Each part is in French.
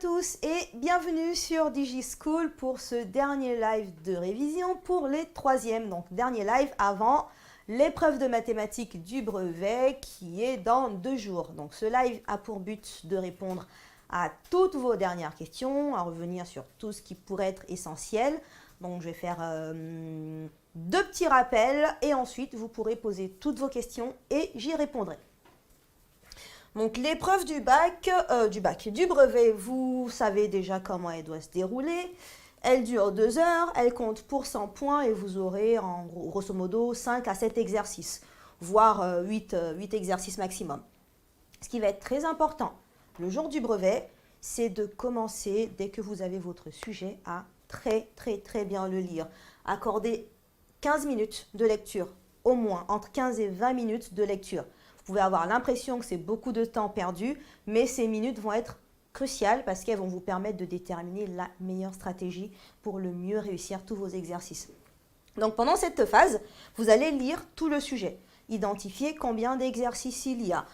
tous et bienvenue sur DigiSchool pour ce dernier live de révision pour les troisièmes. Donc dernier live avant l'épreuve de mathématiques du brevet qui est dans 2 jours. Donc ce live a pour but de répondre à toutes vos dernières questions, à revenir sur tout ce qui pourrait être essentiel. Donc je vais faire 2 petits rappels et ensuite vous pourrez poser toutes vos questions et j'y répondrai. Donc l'épreuve du brevet, vous savez déjà comment elle doit se dérouler. Elle dure 2 heures, elle compte pour 100 points et vous aurez en gros, grosso modo 5 à 7 exercices, voire 8 exercices maximum. Ce qui va être très important le jour du brevet, c'est de commencer dès que vous avez votre sujet à très bien le lire. Accordez 15 minutes de lecture, au moins entre 15 et 20 minutes de lecture. Vous pouvez avoir l'impression que c'est beaucoup de temps perdu, mais ces minutes vont être cruciales parce qu'elles vont vous permettre de déterminer la meilleure stratégie pour le mieux réussir tous vos exercices. Donc pendant cette phase, vous allez lire tout le sujet, identifier combien d'exercices il y a,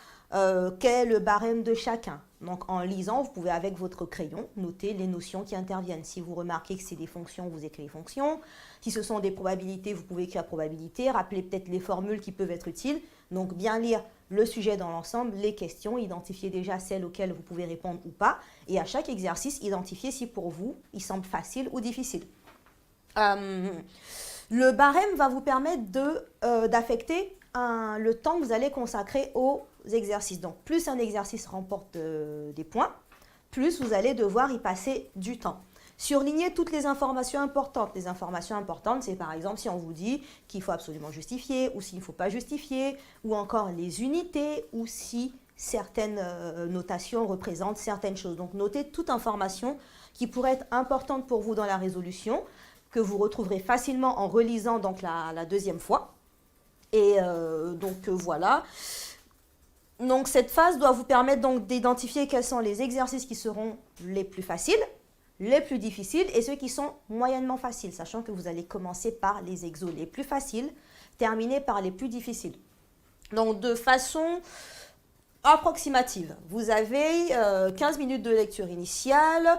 quel est le barème de chacun. Donc en lisant, vous pouvez avec votre crayon noter les notions qui interviennent. Si vous remarquez que c'est des fonctions, vous écrivez fonctions. Si ce sont des probabilités, vous pouvez écrire probabilité, rappeler peut-être les formules qui peuvent être utiles. Donc bien lire le sujet dans l'ensemble, les questions, identifier déjà celles auxquelles vous pouvez répondre ou pas. Et à chaque exercice, identifier si pour vous, il semble facile ou difficile. Le barème va vous permettre d'affecter le temps que vous allez consacrer aux exercices. Donc, plus un exercice remporte des points, plus vous allez devoir y passer du temps. Surlignez toutes les informations importantes. Les informations importantes, c'est par exemple si on vous dit qu'il faut absolument justifier ou s'il ne faut pas justifier, ou encore les unités, ou si certaines notations représentent certaines choses. Donc, notez toute information qui pourrait être importante pour vous dans la résolution, que vous retrouverez facilement en relisant donc la deuxième fois. Et voilà. Donc cette phase doit vous permettre donc d'identifier quels sont les exercices qui seront les plus faciles, les plus difficiles et ceux qui sont moyennement faciles, sachant que vous allez commencer par les exos les plus faciles, terminer par les plus difficiles. Donc de façon approximative, vous avez 15 minutes de lecture initiale.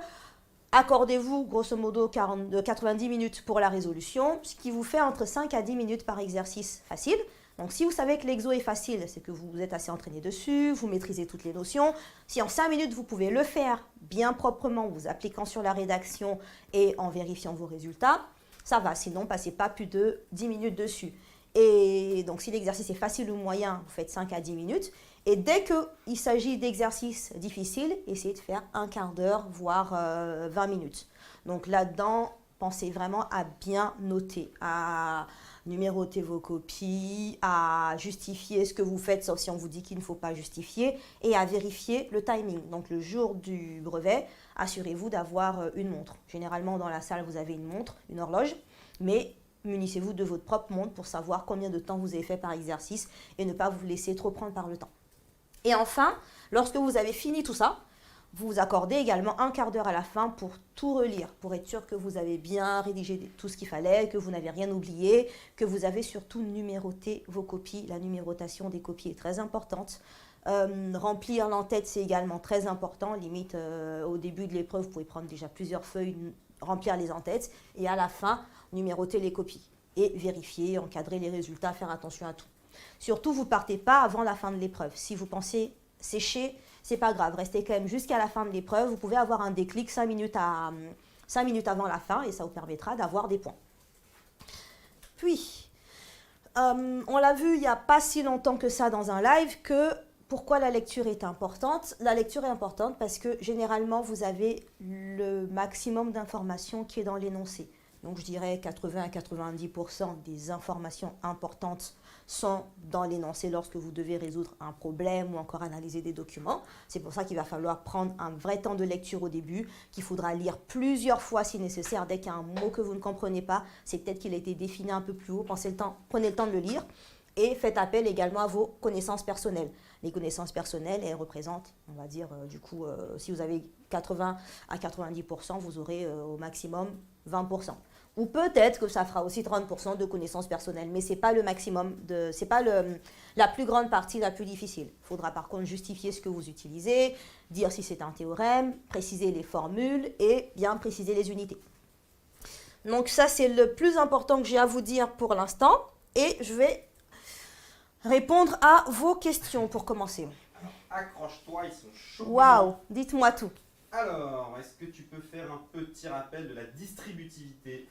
Accordez-vous grosso modo 90 minutes pour la résolution, ce qui vous fait entre 5 à 10 minutes par exercice facile. Donc si vous savez que l'exo est facile, c'est que vous êtes assez entraîné dessus, vous maîtrisez toutes les notions. Si en 5 minutes vous pouvez le faire bien proprement, vous appliquant sur la rédaction et en vérifiant vos résultats, ça va. Sinon, passez pas plus de 10 minutes dessus. Et donc si l'exercice est facile ou moyen, vous faites 5 à 10 minutes. Et dès qu'il s'agit d'exercices difficiles, essayez de faire un quart d'heure, voire 20 minutes. Donc là-dedans, pensez vraiment à bien noter, à numéroter vos copies, à justifier ce que vous faites, sauf si on vous dit qu'il ne faut pas justifier, et à vérifier le timing. Donc le jour du brevet, assurez-vous d'avoir une montre. Généralement, dans la salle, vous avez une montre, une horloge, mais munissez-vous de votre propre montre pour savoir combien de temps vous avez fait par exercice et ne pas vous laisser trop prendre par le temps. Et enfin, lorsque vous avez fini tout ça, vous vous accordez également un quart d'heure à la fin pour tout relire, pour être sûr que vous avez bien rédigé tout ce qu'il fallait, que vous n'avez rien oublié, que vous avez surtout numéroté vos copies. La numérotation des copies est très importante. Remplir l'en-tête, c'est également très important. Limite, au début de l'épreuve, vous pouvez prendre déjà plusieurs feuilles, remplir les en-têtes et à la fin, numéroter les copies et vérifier, encadrer les résultats, faire attention à tout. Surtout, vous ne partez pas avant la fin de l'épreuve. Si vous pensez sécher, c'est pas grave. Restez quand même jusqu'à la fin de l'épreuve. Vous pouvez avoir un déclic 5 minutes avant la fin et ça vous permettra d'avoir des points. Puis, on l'a vu il n'y a pas si longtemps que ça dans un live que pourquoi la lecture est importante. La lecture est importante parce que généralement, vous avez le maximum d'informations qui est dans l'énoncé. Donc, je dirais 80 à 90% des informations importantes sont dans l'énoncé lorsque vous devez résoudre un problème ou encore analyser des documents. C'est pour ça qu'il va falloir prendre un vrai temps de lecture au début, qu'il faudra lire plusieurs fois si nécessaire. Dès qu'il y a un mot que vous ne comprenez pas, c'est peut-être qu'il a été défini un peu plus haut. Prenez le temps de le lire et faites appel également à vos connaissances personnelles. Les connaissances personnelles, elles représentent, on va dire, si vous avez 80 à 90%, vous aurez au maximum 20%. Ou peut-être que ça fera aussi 30% de connaissances personnelles, mais ce n'est pas le maximum, ce n'est pas la plus grande partie la plus difficile. Il faudra par contre justifier ce que vous utilisez, dire si c'est un théorème, préciser les formules et bien préciser les unités. Donc ça, c'est le plus important que j'ai à vous dire pour l'instant. Et je vais répondre à vos questions pour commencer. Alors, accroche-toi, ils sont chauds. Waouh, dites-moi tout. Alors, est-ce que tu peux faire un petit rappel de la distributivité?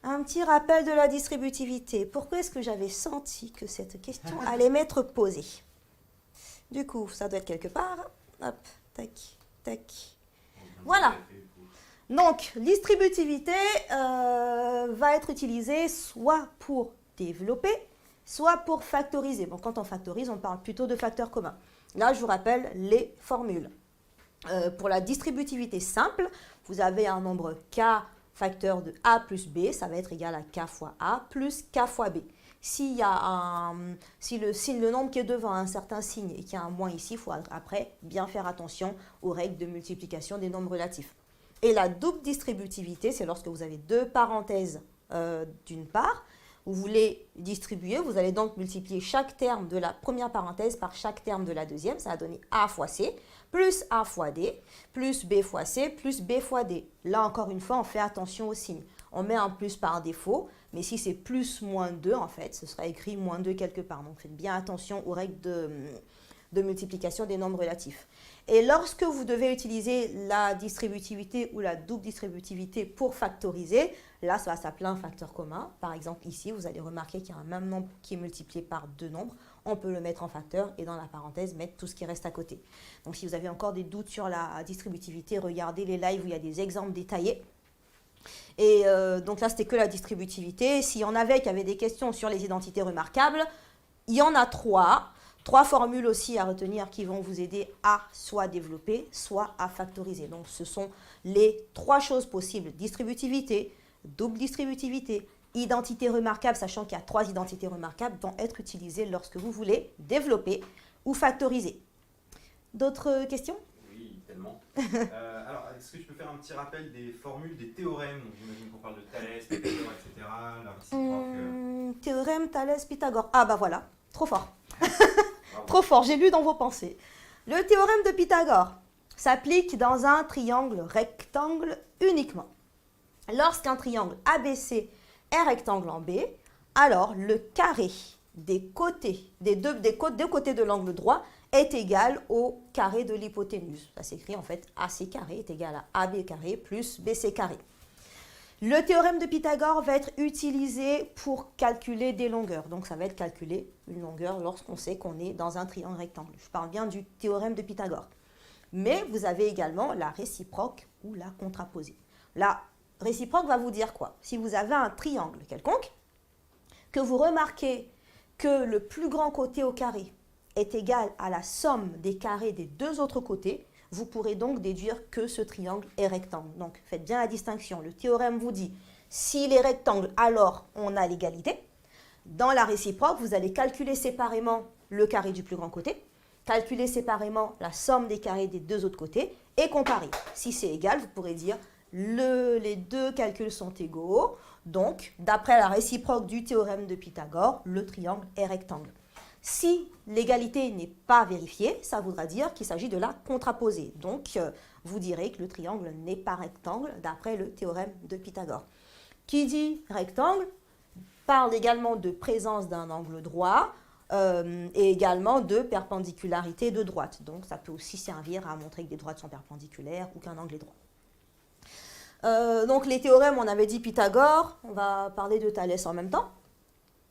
Un petit rappel de la distributivité. Pourquoi est-ce que j'avais senti que cette question allait m'être posée? Du coup, ça doit être quelque part. Hop, tac, tac. Voilà. Donc, distributivité va être utilisée soit pour développer, soit pour factoriser. Bon, quand on factorise, on parle plutôt de facteurs communs. Là, je vous rappelle les formules. Pour la distributivité simple, vous avez un nombre k facteur de a plus b, ça va être égal à k fois a plus k fois b. Si le nombre qui est devant a un certain signe et qu'il y a un moins ici, il faut après bien faire attention aux règles de multiplication des nombres relatifs. Et la double distributivité, c'est lorsque vous avez deux parenthèses d'une part. Vous voulez distribuer, vous allez donc multiplier chaque terme de la première parenthèse par chaque terme de la deuxième. Ça va donner a fois c, plus a fois d, plus b fois c, plus b fois d. Là, encore une fois, on fait attention aux signes. On met un plus par défaut, mais si c'est plus moins 2, en fait, ce sera écrit moins 2 quelque part. Donc, faites bien attention aux règles de multiplication des nombres relatifs. Et lorsque vous devez utiliser la distributivité ou la double distributivité pour factoriser, là, ça va s'appeler un facteur commun. Par exemple, ici, vous allez remarquer qu'il y a un même nombre qui est multiplié par deux nombres. On peut le mettre en facteur et dans la parenthèse, mettre tout ce qui reste à côté. Donc, si vous avez encore des doutes sur la distributivité, regardez les lives où il y a des exemples détaillés. Et donc là, c'était que la distributivité. S'il y en avait qui avaient des questions sur les identités remarquables, il y en a trois. Trois formules aussi à retenir qui vont vous aider à soit développer, soit à factoriser. Donc, ce sont les trois choses possibles. Distributivité, double distributivité, identité remarquable, sachant qu'il y a trois identités remarquables, vont être utilisées lorsque vous voulez développer ou factoriser. D'autres questions? Oui, tellement. Alors, est-ce que tu peux faire un petit rappel des formules, des théorèmes? J'imagine qu'on parle de Thalès, Pythagore, etc. La réciproque. Théorème, Thalès, Pythagore. Ah bah voilà, trop fort. Trop fort, j'ai lu dans vos pensées. Le théorème de Pythagore s'applique dans un triangle rectangle uniquement. Lorsqu'un triangle ABC est rectangle en B, alors le carré des deux côtés de l'angle droit est égal au carré de l'hypoténuse. Ça s'écrit en fait AC carré est égal à AB carré plus BC carré. Le théorème de Pythagore va être utilisé pour calculer des longueurs. Donc, ça va être calculer une longueur lorsqu'on sait qu'on est dans un triangle rectangle. Je parle bien du théorème de Pythagore. Mais vous avez également la réciproque ou la contraposée. La réciproque va vous dire quoi? Si vous avez un triangle quelconque, que vous remarquez que le plus grand côté au carré est égal à la somme des carrés des deux autres côtés, vous pourrez donc déduire que ce triangle est rectangle. Donc, faites bien la distinction. Le théorème vous dit, s'il est rectangle, alors on a l'égalité. Dans la réciproque, vous allez calculer séparément le carré du plus grand côté, calculer séparément la somme des carrés des deux autres côtés et comparer. Si c'est égal, vous pourrez dire, les deux calculs sont égaux. Donc, d'après la réciproque du théorème de Pythagore, le triangle est rectangle. Si l'égalité n'est pas vérifiée, ça voudra dire qu'il s'agit de la contraposée. Donc, vous direz que le triangle n'est pas rectangle d'après le théorème de Pythagore. Qui dit rectangle parle également de présence d'un angle droit et également de perpendicularité de droite. Donc, ça peut aussi servir à montrer que des droites sont perpendiculaires ou qu'un angle est droit. Donc, les théorèmes, on avait dit Pythagore, on va parler de Thalès en même temps.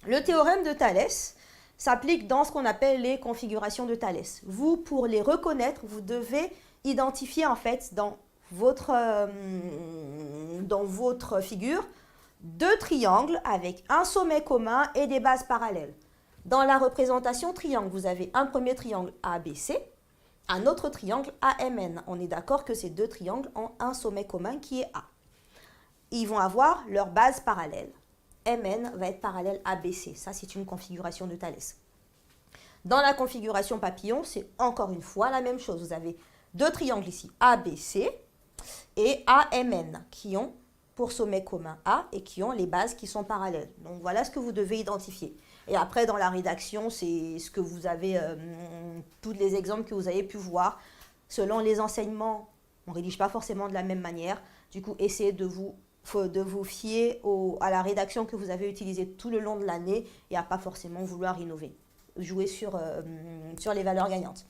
Le théorème de Thalès s'applique dans ce qu'on appelle les configurations de Thalès. Vous, pour les reconnaître, vous devez identifier en fait dans votre figure deux triangles avec un sommet commun et des bases parallèles. Dans la représentation triangle, vous avez un premier triangle ABC, un autre triangle AMN. On est d'accord que ces deux triangles ont un sommet commun qui est A. Ils vont avoir leur base parallèle. MN va être parallèle à BC. Ça, c'est une configuration de Thalès. Dans la configuration papillon, c'est encore une fois la même chose. Vous avez deux triangles ici, ABC et AMN, qui ont pour sommet commun A et qui ont les bases qui sont parallèles. Donc voilà ce que vous devez identifier. Et après, dans la rédaction, c'est ce que vous avez, tous les exemples que vous avez pu voir. Selon les enseignements, on ne rédige pas forcément de la même manière. Du coup, essayez de vous fier à la rédaction que vous avez utilisée tout le long de l'année et à pas forcément vouloir innover, jouer sur les valeurs gagnantes.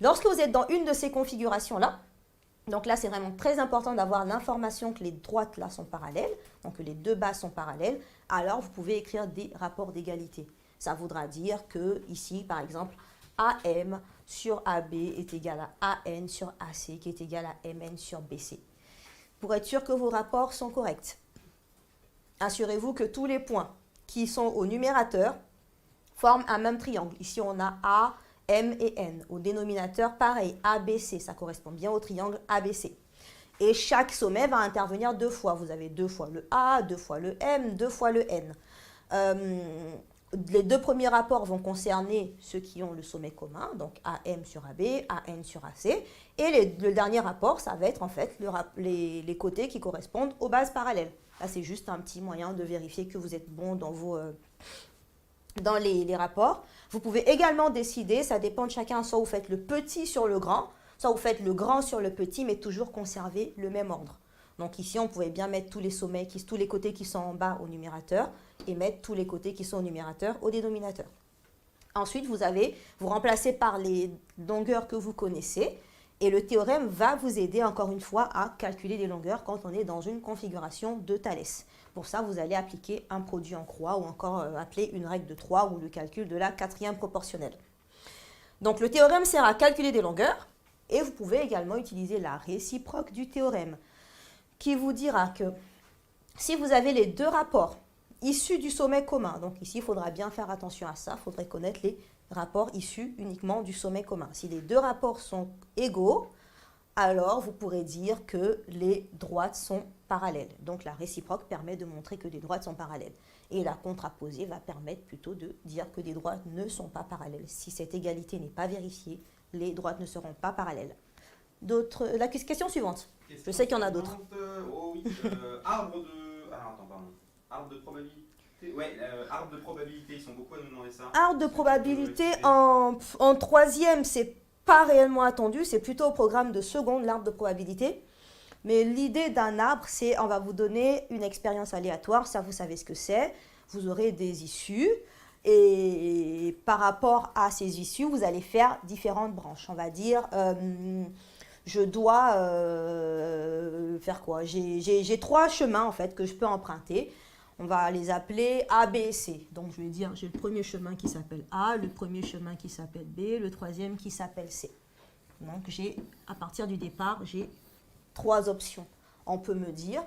Lorsque vous êtes dans une de ces configurations-là, donc là, c'est vraiment très important d'avoir l'information que les droites là sont parallèles, donc que les deux bases sont parallèles, alors vous pouvez écrire des rapports d'égalité. Ça voudra dire que ici, par exemple, AM sur AB est égal à AN sur AC qui est égal à MN sur BC. Pour être sûr que vos rapports sont corrects, assurez-vous que tous les points qui sont au numérateur forment un même triangle. Ici, on a A, M et N. Au dénominateur, pareil, ABC, ça correspond bien au triangle ABC. Et chaque sommet va intervenir deux fois. Vous avez deux fois le A, deux fois le M, deux fois le N. Les deux premiers rapports vont concerner ceux qui ont le sommet commun, donc AM sur AB, AN sur AC. Et le dernier rapport, ça va être en fait les côtés qui correspondent aux bases parallèles. Là, c'est juste un petit moyen de vérifier que vous êtes bon dans les rapports. Vous pouvez également décider, ça dépend de chacun, soit vous faites le petit sur le grand, soit vous faites le grand sur le petit, mais toujours conserver le même ordre. Donc ici, on pouvait bien mettre tous les sommets, tous les côtés qui sont en bas au numérateur et mettre tous les côtés qui sont au numérateur au dénominateur. Ensuite, vous remplacez par les longueurs que vous connaissez et le théorème va vous aider encore une fois à calculer les longueurs quand on est dans une configuration de Thalès. Pour ça, vous allez appliquer un produit en croix ou encore appeler une règle de 3 ou le calcul de la quatrième proportionnelle. Donc le théorème sert à calculer des longueurs et vous pouvez également utiliser la réciproque du théorème qui vous dira que si vous avez les deux rapports issus du sommet commun, donc ici il faudra bien faire attention à ça, il faudrait connaître les rapports issus uniquement du sommet commun. Si les deux rapports sont égaux, alors vous pourrez dire que les droites sont parallèles. Donc la réciproque permet de montrer que les droites sont parallèles. Et la contraposée va permettre plutôt de dire que les droites ne sont pas parallèles. Si cette égalité n'est pas vérifiée, les droites ne seront pas parallèles. La question suivante. Je sais qu'il y en a d'autres. Oh oui, arbre de probabilité. Ouais, arbre de probabilité, ils sont beaucoup à nous demander ça. Arbre de probabilité en troisième, c'est pas réellement attendu, c'est plutôt au programme de seconde, l'arbre de probabilité. Mais l'idée d'un arbre, c'est on va vous donner une expérience aléatoire, ça vous savez ce que c'est, vous aurez des issues, et par rapport à ces issues, vous allez faire différentes branches. On va dire, je dois faire quoi? J'ai 3 chemins en fait que je peux emprunter. On va les appeler A, B et C. Donc je vais dire, j'ai le premier chemin qui s'appelle A, le premier chemin qui s'appelle B, le troisième qui s'appelle C. Donc à partir du départ, j'ai 3 options. On peut me dire,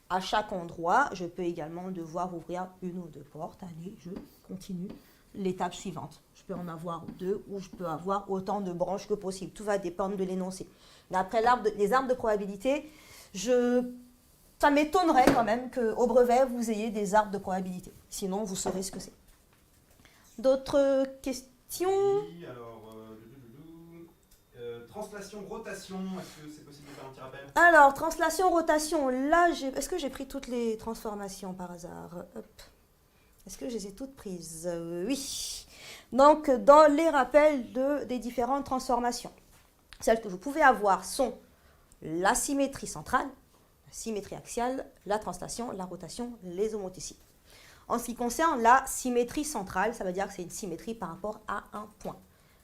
à chaque endroit, je peux également devoir ouvrir une ou 2 portes. Allez, je continue l'étape suivante. Je peux en avoir 2 ou je peux avoir autant de branches que possible. Tout va dépendre de l'énoncé. Après les arbres de probabilité, ça m'étonnerait quand même qu'au brevet, vous ayez des arbres de probabilité. Sinon, vous saurez ce que c'est. D'autres questions? Oui, alors, translation, rotation, est-ce que c'est possible de faire un petit rappel? Alors, translation, rotation, là, est-ce que j'ai pris toutes les transformations par hasard? Hop. Est-ce que je les ai toutes prises? Oui. Donc, dans les rappels des différentes transformations, celles que vous pouvez avoir sont la symétrie centrale, symétrie axiale, la translation, la rotation, les homothéties. En ce qui concerne la symétrie centrale, ça veut dire que c'est une symétrie par rapport à un point.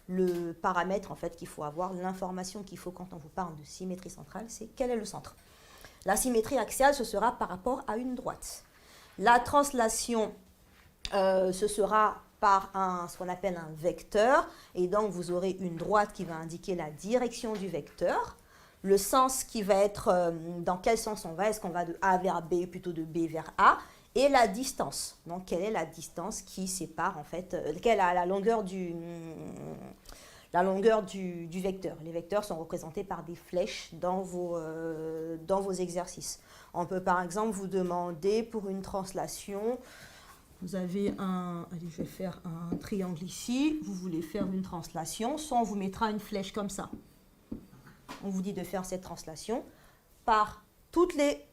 Le paramètre en fait qu'il faut avoir, l'information qu'il faut quand on vous parle de symétrie centrale, c'est quel est le centre. La symétrie axiale, ce sera par rapport à une droite. La translation, ce sera par ce qu'on appelle un vecteur, et donc vous aurez une droite qui va indiquer la direction du vecteur, le sens qui va être dans quel sens on va, est-ce qu'on va de A vers B, plutôt de B vers A, et la distance. Donc quelle est la distance qui sépare en fait, quelle est la longueur du vecteur. Les vecteurs sont représentés par des flèches dans vos exercices. On peut par exemple vous demander pour une translation, vous avez allez, je vais faire un triangle ici, vous voulez faire une translation, soit on vous mettra une flèche comme ça. On vous dit de faire cette translation par toutes les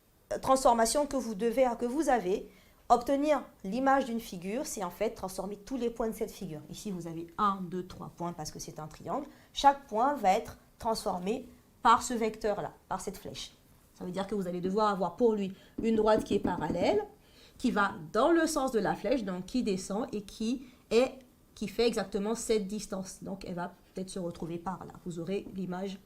transformation que vous avez, obtenir l'image d'une figure, c'est en fait transformer tous les points de cette figure. Ici, vous avez 1, 2, 3 points parce que c'est un triangle. Chaque point va être transformé par ce vecteur-là, par cette flèche. Ça veut dire que vous allez devoir avoir pour lui une droite qui est parallèle, qui va dans le sens de la flèche, donc qui descend et qui fait exactement cette distance. Donc, elle va peut-être se retrouver par là. Vous aurez l'image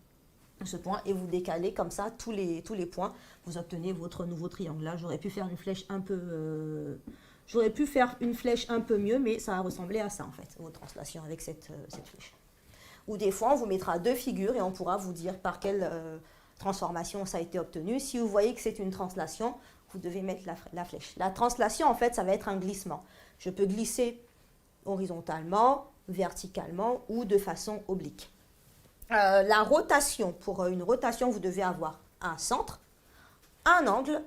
de ce point et vous décalez comme ça tous les points. Vous obtenez votre nouveau triangle. Là, j'aurais pu faire une flèche un peu... mieux, mais ça va ressembler à ça, en fait, vos translations avec cette flèche. Ou des fois, on vous mettra deux figures et on pourra vous dire par quelle transformation ça a été obtenu. Si vous voyez que c'est une translation, vous devez mettre la flèche. La translation, en fait, ça va être un glissement. Je peux glisser horizontalement, verticalement ou de façon oblique. La rotation, pour une rotation, vous devez avoir un centre, un angle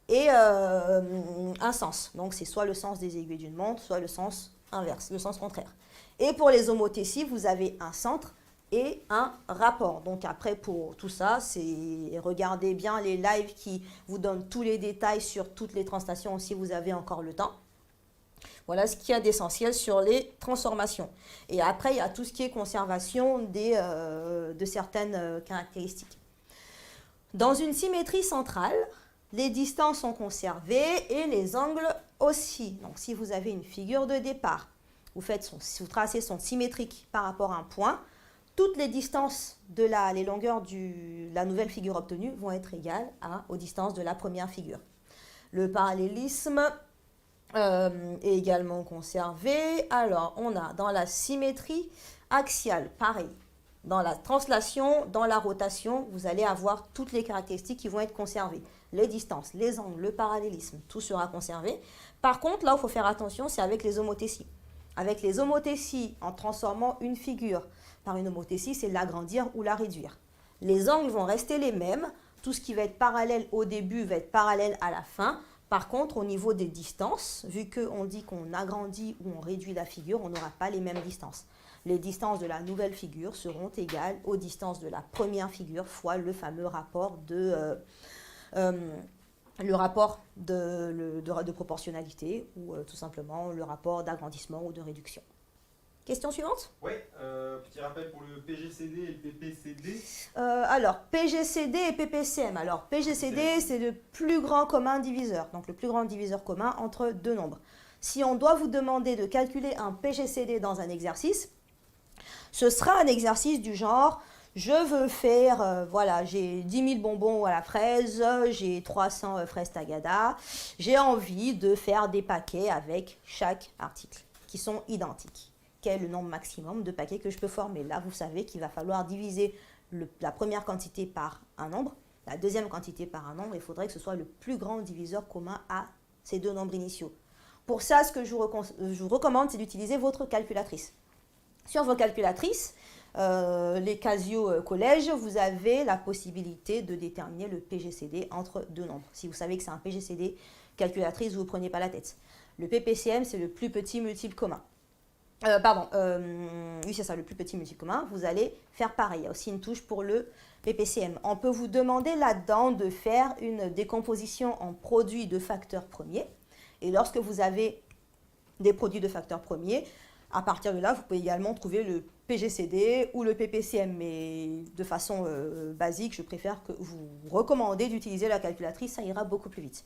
et un sens. Donc, c'est soit le sens des aiguilles d'une montre, soit le sens inverse, le sens contraire. Et pour les homothéties, vous avez un centre et un rapport. Donc après, pour tout ça, c'est regardez bien les lives qui vous donnent tous les détails sur toutes les translations si vous avez encore le temps. Voilà ce qu'il y a d'essentiel sur les transformations. Et après, il y a tout ce qui est conservation de certaines caractéristiques. Dans une symétrie centrale, les distances sont conservées et les angles aussi. Donc si vous avez une figure de départ, vous tracez son symétrique par rapport à un point, toutes les distances les longueurs de la nouvelle figure obtenue vont être égales aux distances de la première figure. Le parallélisme est également conservé. Alors, on a dans la symétrie axiale, pareil. Dans la translation, dans la rotation, vous allez avoir toutes les caractéristiques qui vont être conservées. Les distances, les angles, le parallélisme, tout sera conservé. Par contre, là où il faut faire attention, c'est avec les homothéties. Avec les homothéties, en transformant une figure par une homothétie, c'est l'agrandir ou la réduire. Les angles vont rester les mêmes. Tout ce qui va être parallèle au début va être parallèle à la fin. Par contre, au niveau des distances, vu qu'on dit qu'on agrandit ou on réduit la figure, on n'aura pas les mêmes distances. Les distances de la nouvelle figure seront égales aux distances de la première figure fois le fameux rapport de proportionnalité ou tout simplement le rapport d'agrandissement ou de réduction. Question suivante ? Oui, petit rappel pour le PGCD et le PPCD. Alors, PGCD et PPCM. Alors, PGCD, c'est le plus grand commun diviseur, donc le plus grand diviseur commun entre deux nombres. Si on doit vous demander de calculer un PGCD dans un exercice, ce sera un exercice du genre, je veux faire, j'ai 10 000 bonbons à la fraise, j'ai 300 fraises tagada, j'ai envie de faire des paquets avec chaque article qui sont identiques. Quel est le nombre maximum de paquets que je peux former? Là, vous savez qu'il va falloir diviser la première quantité par un nombre, la deuxième quantité par un nombre. Il faudrait que ce soit le plus grand diviseur commun à ces deux nombres initiaux. Pour ça, ce que je vous recommande, c'est d'utiliser votre calculatrice. Sur vos calculatrices, les Casio collège, vous avez la possibilité de déterminer le PGCD entre deux nombres. Si vous savez que c'est un PGCD, calculatrice, vous ne prenez pas la tête. Le PPCM, c'est le plus petit multiple commun. Oui, c'est ça, le plus petit multiple commun. Vous allez faire pareil. Il y a aussi une touche pour le PPCM. On peut vous demander là-dedans de faire une décomposition en produits de facteurs premiers. Et lorsque vous avez des produits de facteurs premiers, à partir de là, vous pouvez également trouver le PGCD ou le PPCM. Mais de façon basique, je préfère que vous recommandez d'utiliser la calculatrice, ça ira beaucoup plus vite.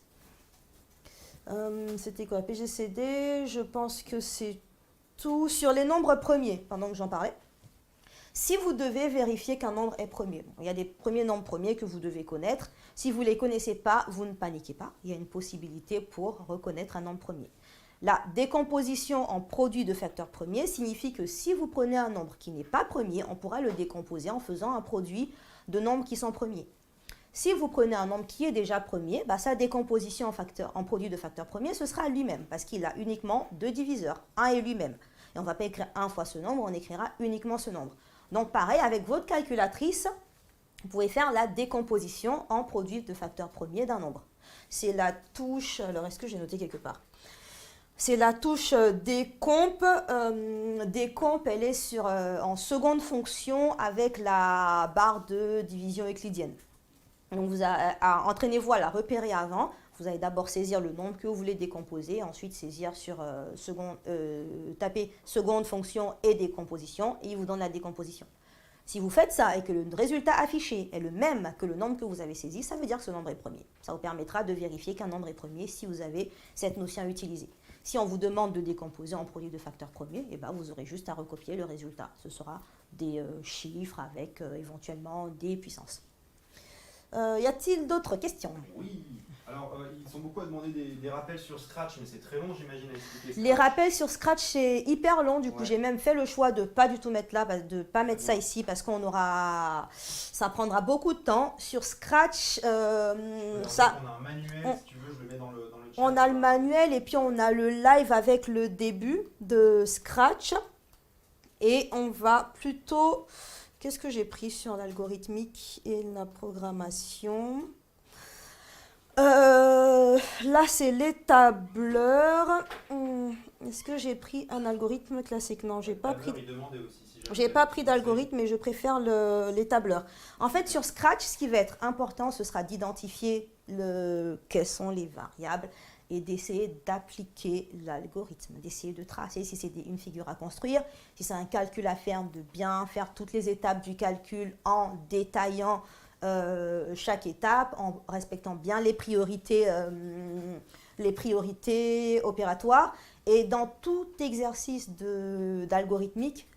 C'était quoi? PGCD, je pense que c'est tout sur les nombres premiers, pendant que j'en parlais. Si vous devez vérifier qu'un nombre est premier, il y a des premiers nombres premiers que vous devez connaître. Si vous ne les connaissez pas, vous ne paniquez pas. Il y a une possibilité pour reconnaître un nombre premier. La décomposition en produit de facteurs premiers signifie que si vous prenez un nombre qui n'est pas premier, on pourra le décomposer en faisant un produit de nombres qui sont premiers. Si vous prenez un nombre qui est déjà premier, sa décomposition en produit de facteurs premiers, ce sera lui-même, parce qu'il a uniquement deux diviseurs, 1 et lui-même. Et on ne va pas écrire 1 fois ce nombre, on écrira uniquement ce nombre. Donc pareil, avec votre calculatrice, vous pouvez faire la décomposition en produit de facteurs premiers d'un nombre. C'est la touche, alors est-ce que j'ai noté quelque part? C'est la touche décomp. Décomp, elle est en seconde fonction avec la barre de division euclidienne. Donc, entraînez-vous à la repérer avant. Vous allez d'abord saisir le nombre que vous voulez décomposer, ensuite saisir sur taper seconde fonction et décomposition, et il vous donne la décomposition. Si vous faites ça et que le résultat affiché est le même que le nombre que vous avez saisi, ça veut dire que ce nombre est premier. Ça vous permettra de vérifier qu'un nombre est premier si vous avez cette notion à utiliser. Si on vous demande de décomposer en produit de facteurs premiers, eh ben vous aurez juste à recopier le résultat. Ce sera des chiffres avec éventuellement des puissances. Y a-t-il d'autres questions? Oui. Alors, ils sont beaucoup à demander des rappels sur Scratch, mais c'est très long, j'imagine, à expliquer. Scratch. Les rappels sur Scratch, c'est hyper long. Du coup, Ouais. j'ai même fait le choix de pas du tout mettre là, de ne pas mettre ça ici, parce ça prendra beaucoup de temps. Sur Scratch, On a un manuel, si tu veux, je le mets dans le chat. On a le manuel et puis on a le live avec le début de Scratch. Et on va plutôt... Qu'est-ce que j'ai pris sur l'algorithmique et la programmation? Là, c'est les tableurs. Est-ce que j'ai pris un algorithme classique? Non, j'ai pas pris. J'ai pas pris d'algorithme, mais je préfère les tableurs. En fait, sur Scratch, ce qui va être important, ce sera d'identifier quelles sont les variables et d'essayer d'appliquer l'algorithme, d'essayer de tracer si c'est une figure à construire, si c'est un calcul à faire, de bien faire toutes les étapes du calcul en détaillant chaque étape, en respectant bien les priorités opératoires. Et dans tout exercice d'algorithmique,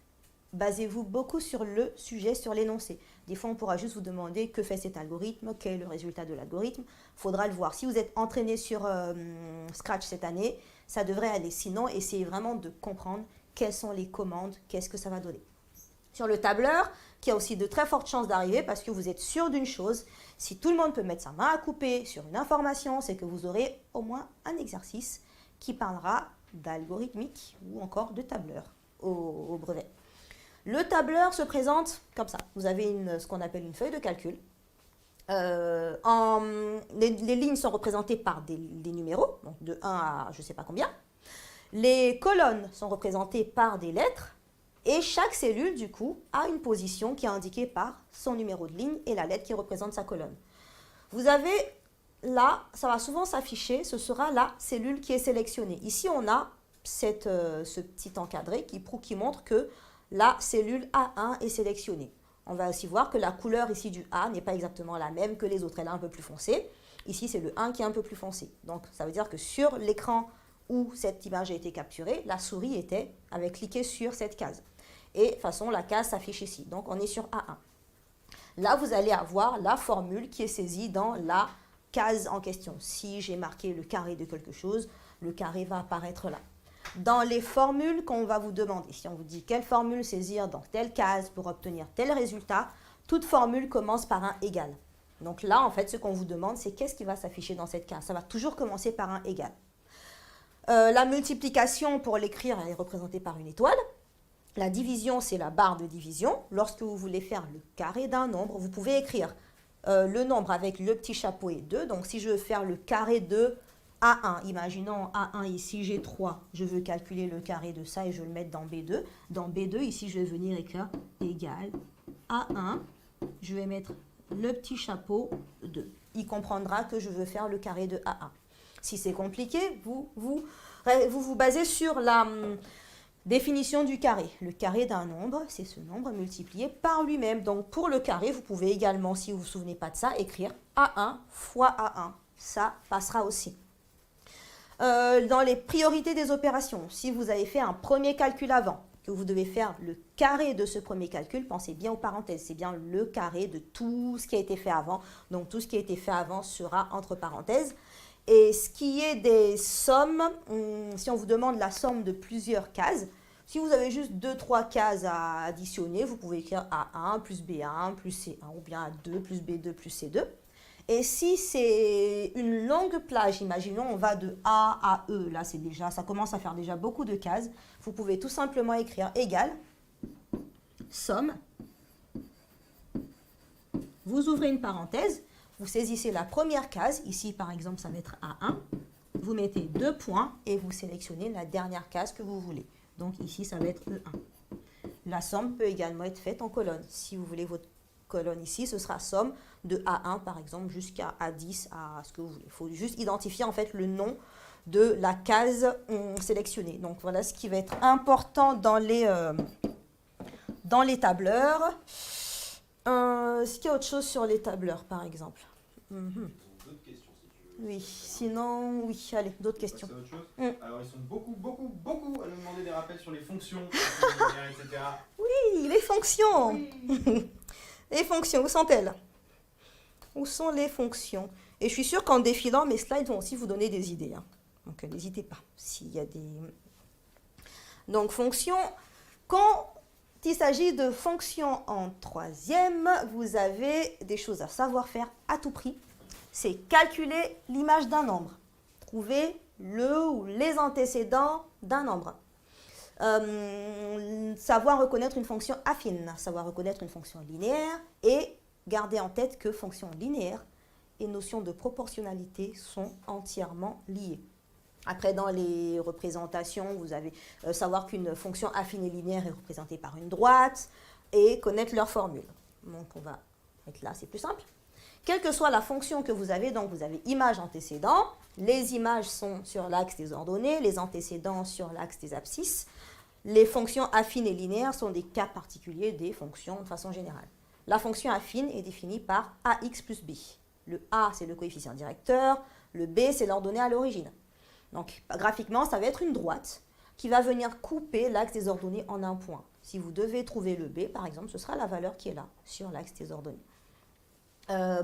basez-vous beaucoup sur le sujet, sur l'énoncé. Des fois, on pourra juste vous demander que fait cet algorithme, quel est le résultat de l'algorithme. Il faudra le voir. Si vous êtes entraîné sur Scratch cette année, ça devrait aller. Sinon, essayez vraiment de comprendre quelles sont les commandes, qu'est-ce que ça va donner. Sur le tableur, qui a aussi de très fortes chances d'arriver parce que vous êtes sûr d'une chose, si tout le monde peut mettre sa main à couper sur une information, c'est que vous aurez au moins un exercice qui parlera d'algorithmique ou encore de tableur au brevet. Le tableur se présente comme ça. Vous avez ce qu'on appelle une feuille de calcul. Les lignes sont représentées par des numéros, donc de 1 à je ne sais pas combien. Les colonnes sont représentées par des lettres. Et chaque cellule, du coup, a une position qui est indiquée par son numéro de ligne et la lettre qui représente sa colonne. Vous avez là, ça va souvent s'afficher, ce sera la cellule qui est sélectionnée. Ici, on a ce petit encadré qui montre que la cellule A1 est sélectionnée. On va aussi voir que la couleur ici du A n'est pas exactement la même que les autres. Elle est un peu plus foncée. Ici, c'est le 1 qui est un peu plus foncé. Donc, ça veut dire que sur l'écran où cette image a été capturée, la souris avait cliqué sur cette case. Et de toute façon, la case s'affiche ici. Donc, on est sur A1. Là, vous allez avoir la formule qui est saisie dans la case en question. Si j'ai marqué le carré de quelque chose, le carré va apparaître là. Dans les formules qu'on va vous demander, si on vous dit quelle formule saisir dans telle case pour obtenir tel résultat, toute formule commence par un égal. Donc là, en fait, ce qu'on vous demande, c'est qu'est-ce qui va s'afficher dans cette case. Ça va toujours commencer par un égal. La multiplication, pour l'écrire, elle est représentée par une étoile. La division, c'est la barre de division. Lorsque vous voulez faire le carré d'un nombre, vous pouvez écrire le nombre avec le petit chapeau et 2. Donc, si je veux faire le carré de A1, imaginons A1 ici, j'ai 3. Je veux calculer le carré de ça et je vais le mettre dans B2. Dans B2, ici, je vais venir écrire égal A1. Je vais mettre le petit chapeau 2. Il comprendra que je veux faire le carré de A1. Si c'est compliqué, vous basez sur la définition du carré. Le carré d'un nombre, c'est ce nombre multiplié par lui-même. Donc, pour le carré, vous pouvez également, si vous ne vous souvenez pas de ça, écrire A1 fois A1. Ça passera aussi. Dans les priorités des opérations, si vous avez fait un premier calcul avant, que vous devez faire le carré de ce premier calcul, pensez bien aux parenthèses. C'est bien le carré de tout ce qui a été fait avant. Donc, tout ce qui a été fait avant sera entre parenthèses. Et ce qui est des sommes, si on vous demande la somme de plusieurs cases, si vous avez juste 2-3 cases à additionner, vous pouvez écrire A1 plus B1 plus C1 ou bien A2 plus B2 plus C2. Et si c'est une longue plage, imaginons on va de A à E, là c'est déjà, ça commence à faire déjà beaucoup de cases, vous pouvez tout simplement écrire égal, somme, vous ouvrez une parenthèse, vous saisissez la première case, ici par exemple ça va être A1, vous mettez 2 points et vous sélectionnez la dernière case que vous voulez. Donc ici ça va être E1. La somme peut également être faite en colonne. Si vous voulez votre colonne ici, ce sera somme de A1 par exemple jusqu'à A10, à ce que vous voulez. Il faut juste identifier en fait le nom de la case sélectionnée. Donc voilà ce qui va être important dans les tableurs. Est-ce qu'il y a autre chose sur les tableurs par exemple? D'autres questions si tu veux. Oui, sinon, oui, allez, d'autres questions. C'est autre chose. Alors ils sont beaucoup à nous demander des rappels sur les fonctions, etc. Oui, les fonctions. Oui. Les fonctions, où sont-elles? Où sont les fonctions? Et je suis sûre qu'en défilant, mes slides vont aussi vous donner des idées. Hein. Donc, n'hésitez pas. S'il y a des... Donc, fonctions. Quand il s'agit de fonctions en troisième, vous avez des choses à savoir faire à tout prix. C'est calculer l'image d'un nombre. Trouver le ou les antécédents d'un nombre. Savoir reconnaître une fonction affine, savoir reconnaître une fonction linéaire et garder en tête que fonction linéaire et notion de proportionnalité sont entièrement liées. Après, dans les représentations, vous avez savoir qu'une fonction affine et linéaire est représentée par une droite et connaître leur formule. Donc, on va être là, c'est plus simple. Quelle que soit la fonction que vous avez, donc vous avez image antécédent, les images sont sur l'axe des ordonnées, les antécédents sur l'axe des abscisses. Les fonctions affines et linéaires sont des cas particuliers des fonctions de façon générale. La fonction affine est définie par AX plus B. Le A, c'est le coefficient directeur, le B, c'est l'ordonnée à l'origine. Donc, graphiquement, ça va être une droite qui va venir couper l'axe des ordonnées en un point. Si vous devez trouver le B, par exemple, ce sera la valeur qui est là, sur l'axe des ordonnées.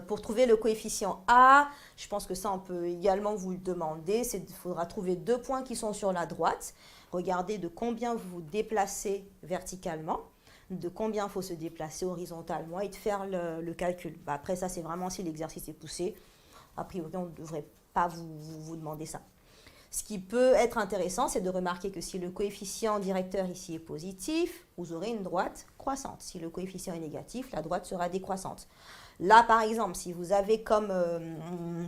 Pour trouver le coefficient A, je pense que ça, on peut également vous le demander. Il faudra trouver deux points qui sont sur la droite. Regardez de combien vous vous déplacez verticalement, de combien il faut se déplacer horizontalement et de faire le calcul. Après, ça, c'est vraiment si l'exercice est poussé. A priori, on ne devrait pas vous demander ça. Ce qui peut être intéressant, c'est de remarquer que si le coefficient directeur ici est positif, vous aurez une droite croissante. Si le coefficient est négatif, la droite sera décroissante. Là, par exemple, si vous avez comme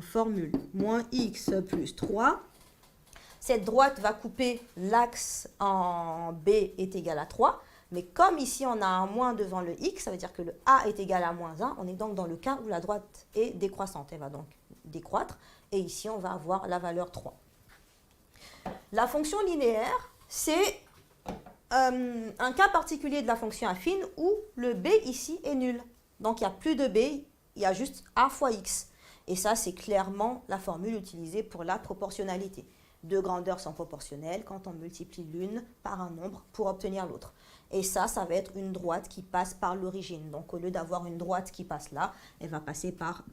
formule moins x plus 3, cette droite va couper l'axe en B est égal à 3. Mais comme ici, on a un moins devant le x, ça veut dire que le A est égal à moins 1. On est donc dans le cas où la droite est décroissante. Elle va donc décroître. Et ici, on va avoir la valeur 3. La fonction linéaire, c'est un cas particulier de la fonction affine où le b ici est nul. Donc, il n'y a plus de b, il y a juste a fois x. Et ça, c'est clairement la formule utilisée pour la proportionnalité. Deux grandeurs sont proportionnelles quand on multiplie l'une par un nombre pour obtenir l'autre. Et ça va être une droite qui passe par l'origine. Donc, au lieu d'avoir une droite qui passe là, elle va passer par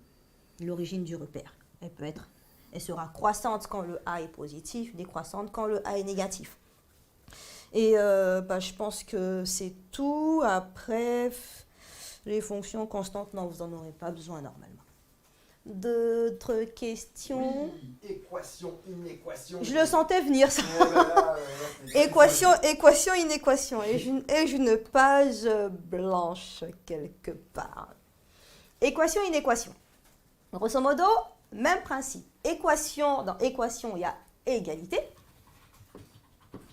l'origine du repère. Elle sera croissante quand le A est positif, décroissante quand le A est négatif. Et je pense que c'est tout. Après, les fonctions constantes, non, vous n'en aurez pas besoin normalement. D'autres questions? Oui, équation, inéquation. Je le sentais venir, ça. Équation, inéquation. Ai-je une page blanche quelque part? Équation, inéquation. Grosso modo, même principe. Dans équation, il y a égalité.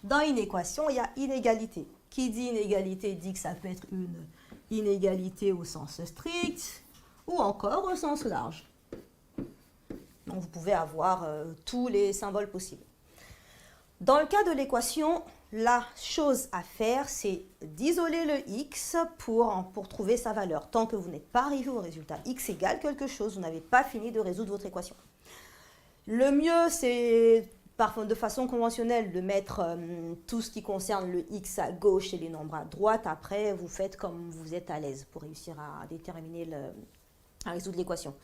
Dans inéquation, il y a inégalité. Qui dit inégalité dit que ça peut être une inégalité au sens strict ou encore au sens large. Donc, vous pouvez avoir tous les symboles possibles. Dans le cas de l'équation, la chose à faire, c'est d'isoler le x pour trouver sa valeur. Tant que vous n'êtes pas arrivé au résultat x égale quelque chose, vous n'avez pas fini de résoudre votre équation. Le mieux, c'est de façon conventionnelle de mettre tout ce qui concerne le x à gauche et les nombres à droite. Après, vous faites comme vous êtes à l'aise pour réussir à à résoudre l'équation.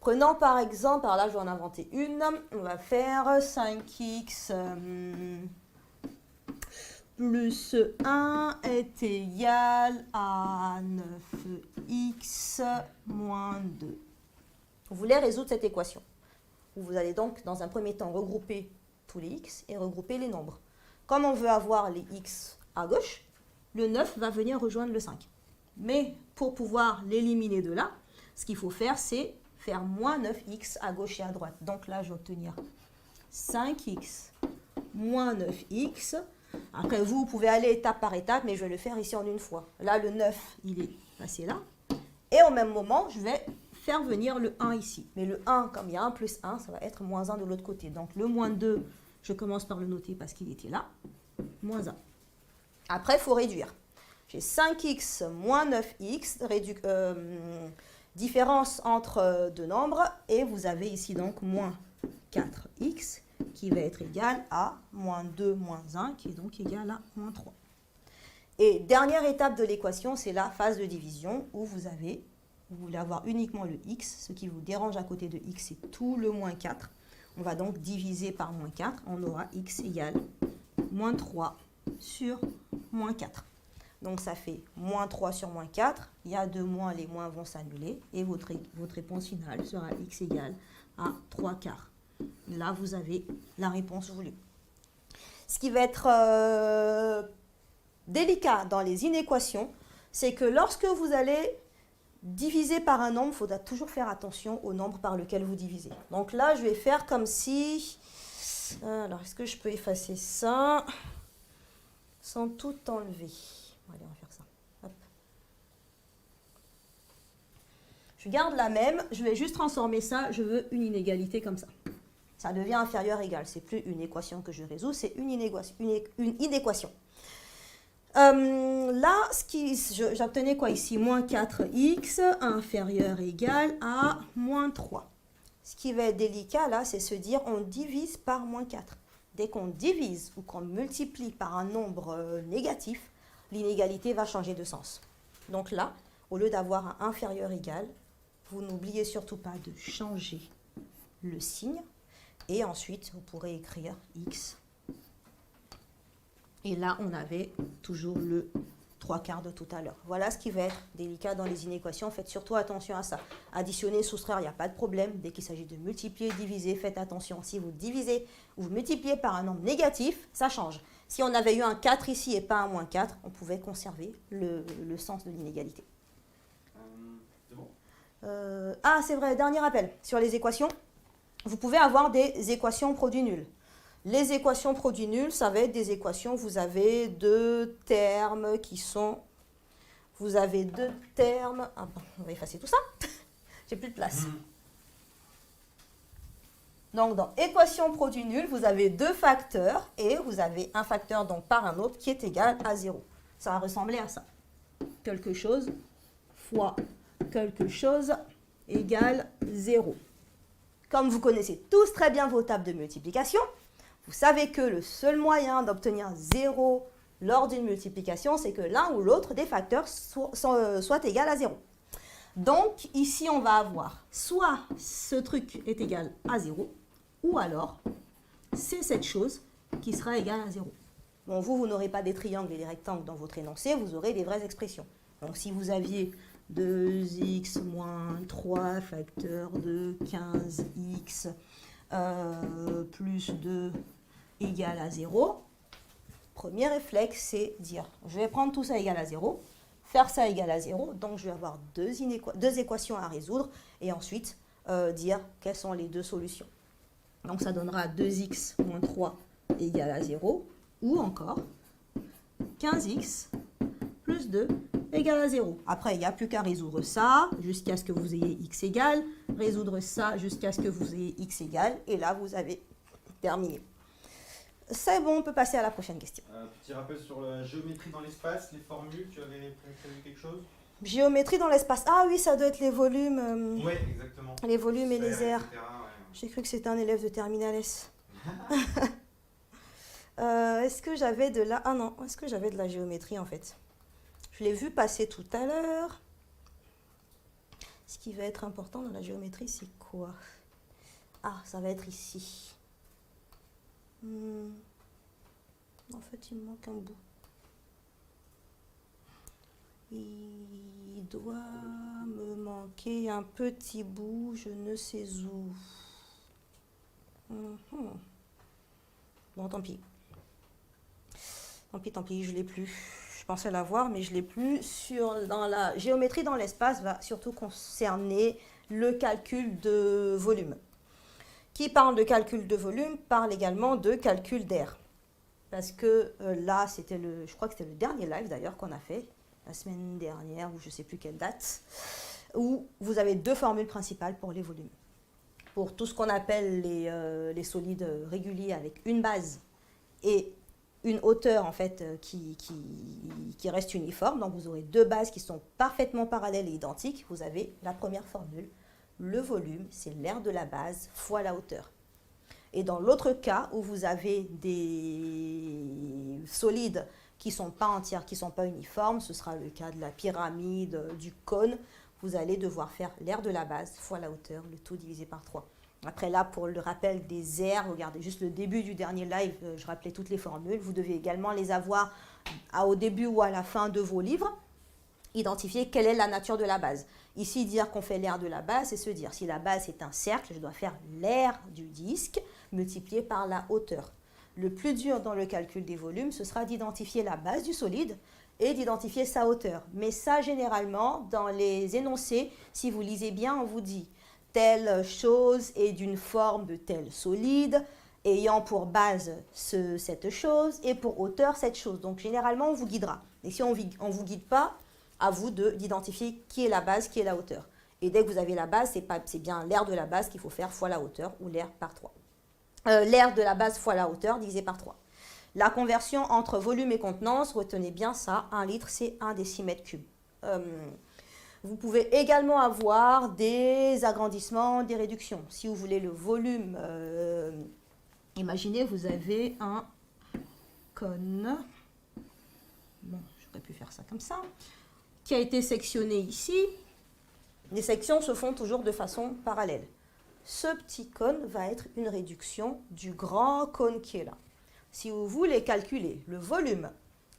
Prenons par exemple, alors là je vais en inventer une, on va faire 5x plus 1 est égal à 9x moins 2. Vous voulez résoudre cette équation. Vous allez donc dans un premier temps regrouper tous les x et regrouper les nombres. Comme on veut avoir les x à gauche, le 9 va venir rejoindre le 5. Mais pour pouvoir l'éliminer de là, ce qu'il faut faire, c'est faire moins 9x à gauche et à droite. Donc là, je vais obtenir 5x moins 9x. Après, vous pouvez aller étape par étape, mais je vais le faire ici en une fois. Là, le 9, il est passé là. Et au même moment, je vais faire venir le 1 ici. Mais le 1, comme il y a 1 plus 1, ça va être moins 1 de l'autre côté. Donc le moins 2, je commence par le noter parce qu'il était là. Moins 1. Après, il faut réduire. J'ai 5x moins 9x, différence entre deux nombres. Et vous avez ici donc moins 4x qui va être égal à moins 2 moins 1 qui est donc égal à moins 3. Et dernière étape de l'équation, c'est la phase de division où vous voulez avoir uniquement le x. Ce qui vous dérange à côté de x, c'est tout le moins 4. On va donc diviser par moins 4. On aura x égale moins 3 sur moins 4. Donc ça fait moins 3 sur moins 4. Il y a 2 moins, les moins vont s'annuler. Et votre réponse finale sera x égale à 3 quarts. Là, vous avez la réponse voulue. Ce qui va être délicat dans les inéquations, c'est que lorsque vous allez diviser par un nombre, il faudra toujours faire attention au nombre par lequel vous divisez. Donc là, je vais faire comme si... Alors, est-ce que je peux effacer ça sans tout enlever? Allez, on va faire ça. Hop. Je garde la même, je vais juste transformer ça, je veux une inégalité comme ça. Ça devient inférieur égal, c'est plus une équation que je résous, c'est une inéquation. Là, j'obtenais quoi ici? Moins 4x inférieur égal à moins 3. Ce qui va être délicat là, c'est se dire on divise par moins 4. Dès qu'on divise ou qu'on multiplie par un nombre négatif, l'inégalité va changer de sens. Donc là, au lieu d'avoir un inférieur égal, vous n'oubliez surtout pas de changer le signe. Et ensuite, vous pourrez écrire x. Et là, on avait toujours le 3 quarts de tout à l'heure. Voilà ce qui va être délicat dans les inéquations. Faites surtout attention à ça. Additionner, soustraire, il n'y a pas de problème. Dès qu'il s'agit de multiplier, diviser, faites attention. Si vous divisez ou vous multipliez par un nombre négatif, ça change. Si on avait eu un 4 ici et pas un moins 4, on pouvait conserver le sens de l'inégalité. C'est bon. C'est vrai, dernier rappel sur les équations. Vous pouvez avoir des équations produits nuls. Les équations produits nuls, ça va être des équations, vous avez deux termes qui sont... Vous avez deux termes... Ah bon, on va effacer tout ça. J'ai plus de place. Donc, dans équation produit nul, vous avez deux facteurs et vous avez un facteur donc par un autre qui est égal à 0. Ça va ressembler à ça. Quelque chose fois quelque chose égale 0. Comme vous connaissez tous très bien vos tables de multiplication, vous savez que le seul moyen d'obtenir 0 lors d'une multiplication, c'est que l'un ou l'autre des facteurs soit égal à 0. Donc, ici, on va avoir soit ce truc est égal à 0, ou alors, c'est cette chose qui sera égale à 0. Bon, vous n'aurez pas des triangles et des rectangles dans votre énoncé, vous aurez des vraies expressions. Donc, si vous aviez 2x moins 3 facteur de 15x plus 2 égale à 0, premier réflexe, c'est dire, je vais prendre tout ça égal à 0, faire ça égal à 0, donc je vais avoir deux équations à résoudre, et ensuite dire quelles sont les deux solutions. Donc ça donnera 2x moins 3 égale à 0, ou encore 15x plus 2 égale à 0. Après, il n'y a plus qu'à résoudre ça jusqu'à ce que vous ayez x égale, résoudre ça jusqu'à ce que vous ayez x égale, et là, vous avez terminé. C'est bon, on peut passer à la prochaine question. Petit rappel sur la géométrie dans l'espace, les formules, tu avais prévu quelque chose? Géométrie dans l'espace. Ah oui, ça doit être les volumes. Oui, exactement. Les volumes et les Sphère, aires. etc., ouais. J'ai cru que c'était un élève de Terminal S. Est-ce que j'avais de la... Ah non, est-ce que j'avais de la géométrie en fait? Je l'ai vu passer tout à l'heure. Ce qui va être important dans la géométrie, c'est quoi? Ah, ça va être ici. En fait, il me manque un bout. Il doit me manquer un petit bout, je ne sais où. Bon, tant pis. Tant pis, je ne l'ai plus. Je pensais l'avoir, mais je ne l'ai plus. Dans la géométrie dans l'espace va surtout concerner le calcul de volume. Qui parle de calcul de volume parle également de calcul d'air. Parce que là, je crois que c'était le dernier live d'ailleurs qu'on a fait, la semaine dernière, ou je ne sais plus quelle date. où vous avez deux formules principales pour les volumes. Pour tout ce qu'on appelle les solides réguliers avec une base et une hauteur en fait qui reste uniforme. Donc vous aurez deux bases qui sont parfaitement parallèles et identiques. Vous avez la première formule. Le volume, c'est l'aire de la base fois la hauteur. Et dans l'autre cas où vous avez des solides qui ne sont pas entières, qui ne sont pas uniformes, ce sera le cas de la pyramide, du cône, vous allez devoir faire l'aire de la base fois la hauteur, le tout divisé par 3. Après là, pour le rappel des aires, regardez juste le début du dernier live, je rappelais toutes les formules. Vous devez également les avoir au début ou à la fin de vos livres. Identifier quelle est la nature de la base. Ici, dire qu'on fait l'aire de la base, c'est se dire si la base est un cercle, je dois faire l'aire du disque multiplié par la hauteur. Le plus dur dans le calcul des volumes, ce sera d'identifier la base du solide et d'identifier sa hauteur. Mais ça, généralement, dans les énoncés, si vous lisez bien, on vous dit telle chose est d'une forme de tel solide, ayant pour base cette chose et pour hauteur cette chose. Donc, généralement, on vous guidera. Et si on ne vous guide pas, à vous d'identifier qui est la base, qui est la hauteur. Et dès que vous avez la base, c'est bien l'aire de la base qu'il faut faire fois la hauteur ou l'aire par 3. L'aire de la base fois la hauteur divisé par 3. La conversion entre volume et contenance, retenez bien ça, 1 litre c'est 1 décimètre cube. Vous pouvez également avoir des agrandissements, des réductions. Si vous voulez le volume, imaginez vous avez un cône, bon, j'aurais pu faire ça comme ça, qui a été sectionné ici. Les sections se font toujours de façon parallèle. Ce petit cône va être une réduction du grand cône qui est là. Si vous voulez calculer le volume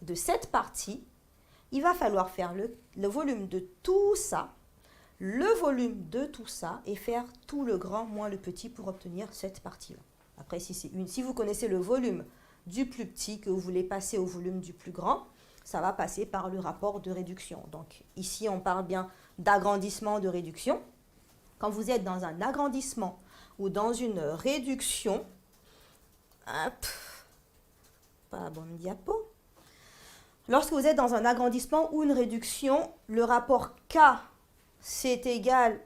de cette partie, il va falloir faire le volume de tout ça, le volume de tout ça, et faire tout le grand moins le petit pour obtenir cette partie-là. Après, si vous connaissez le volume du plus petit que vous voulez passer au volume du plus grand, ça va passer par le rapport de réduction. Donc ici, on parle bien d'agrandissement, de réduction. Quand vous êtes dans un agrandissement ou dans une réduction, hop, pas bonne diapo. Lorsque vous êtes dans un agrandissement ou une réduction, le rapport K, c'est égal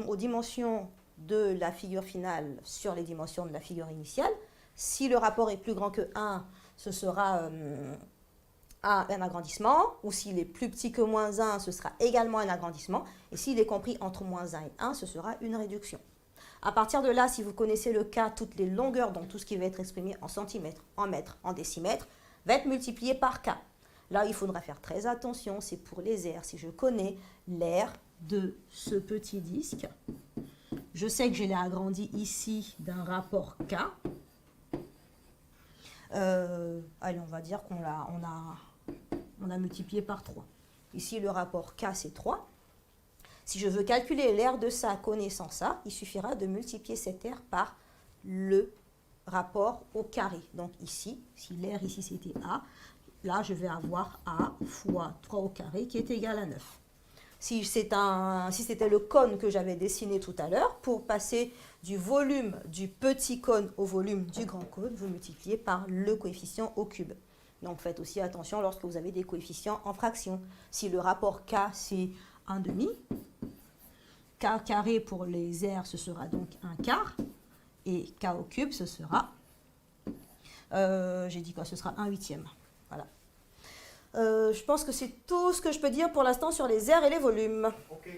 aux dimensions de la figure finale sur les dimensions de la figure initiale. Si le rapport est plus grand que 1, ce sera un agrandissement, ou s'il est plus petit que moins 1, ce sera également un agrandissement, et s'il est compris entre moins 1 et 1, ce sera une réduction. À partir de là, si vous connaissez le K, toutes les longueurs, donc tout ce qui va être exprimé en centimètres, en mètres, en décimètres, va être multiplié par K. Là, il faudra faire très attention, c'est pour les aires. Si je connais l'aire de ce petit disque, je sais que je l'ai agrandi ici d'un rapport K. Allez, on va dire qu'on a multiplié par 3. Ici, le rapport K, c'est 3. Si je veux calculer l'aire de ça connaissant ça, il suffira de multiplier cette aire par le rapport au carré. Donc ici, si l'aire ici c'était A, là je vais avoir A fois 3 au carré qui est égal à 9. Si c'était le cône que j'avais dessiné tout à l'heure, pour passer du volume du petit cône au volume du grand cône, vous multipliez par le coefficient au cube. Donc faites aussi attention lorsque vous avez des coefficients en fraction. Si le rapport K c'est 1/2, K carré pour les aires ce sera donc 1/4, et K au cube ce sera, j'ai dit quoi, ce sera 1/8. Voilà. Je pense que c'est tout ce que je peux dire pour l'instant sur les aires et les volumes. Ok.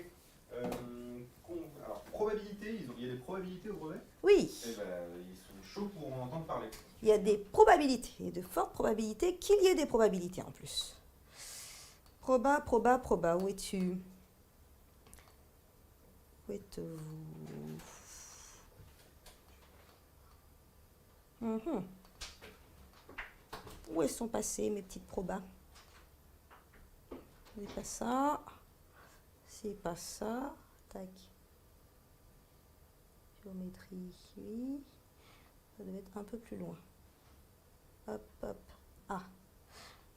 Alors, probabilité, il y a des probabilités au brevet? Oui. Eh ben, ils sont chauds pour en entendre parler. Il y a des probabilités, et de fortes probabilités qu'il y ait des probabilités en plus. Proba, où es-tu? Où êtes-vous? Où elles sont passées mes petites probas? C'est pas ça. C'est pas ça. Tac. Géométrie, oui. Ça devait être un peu plus loin. Hop, hop. Ah.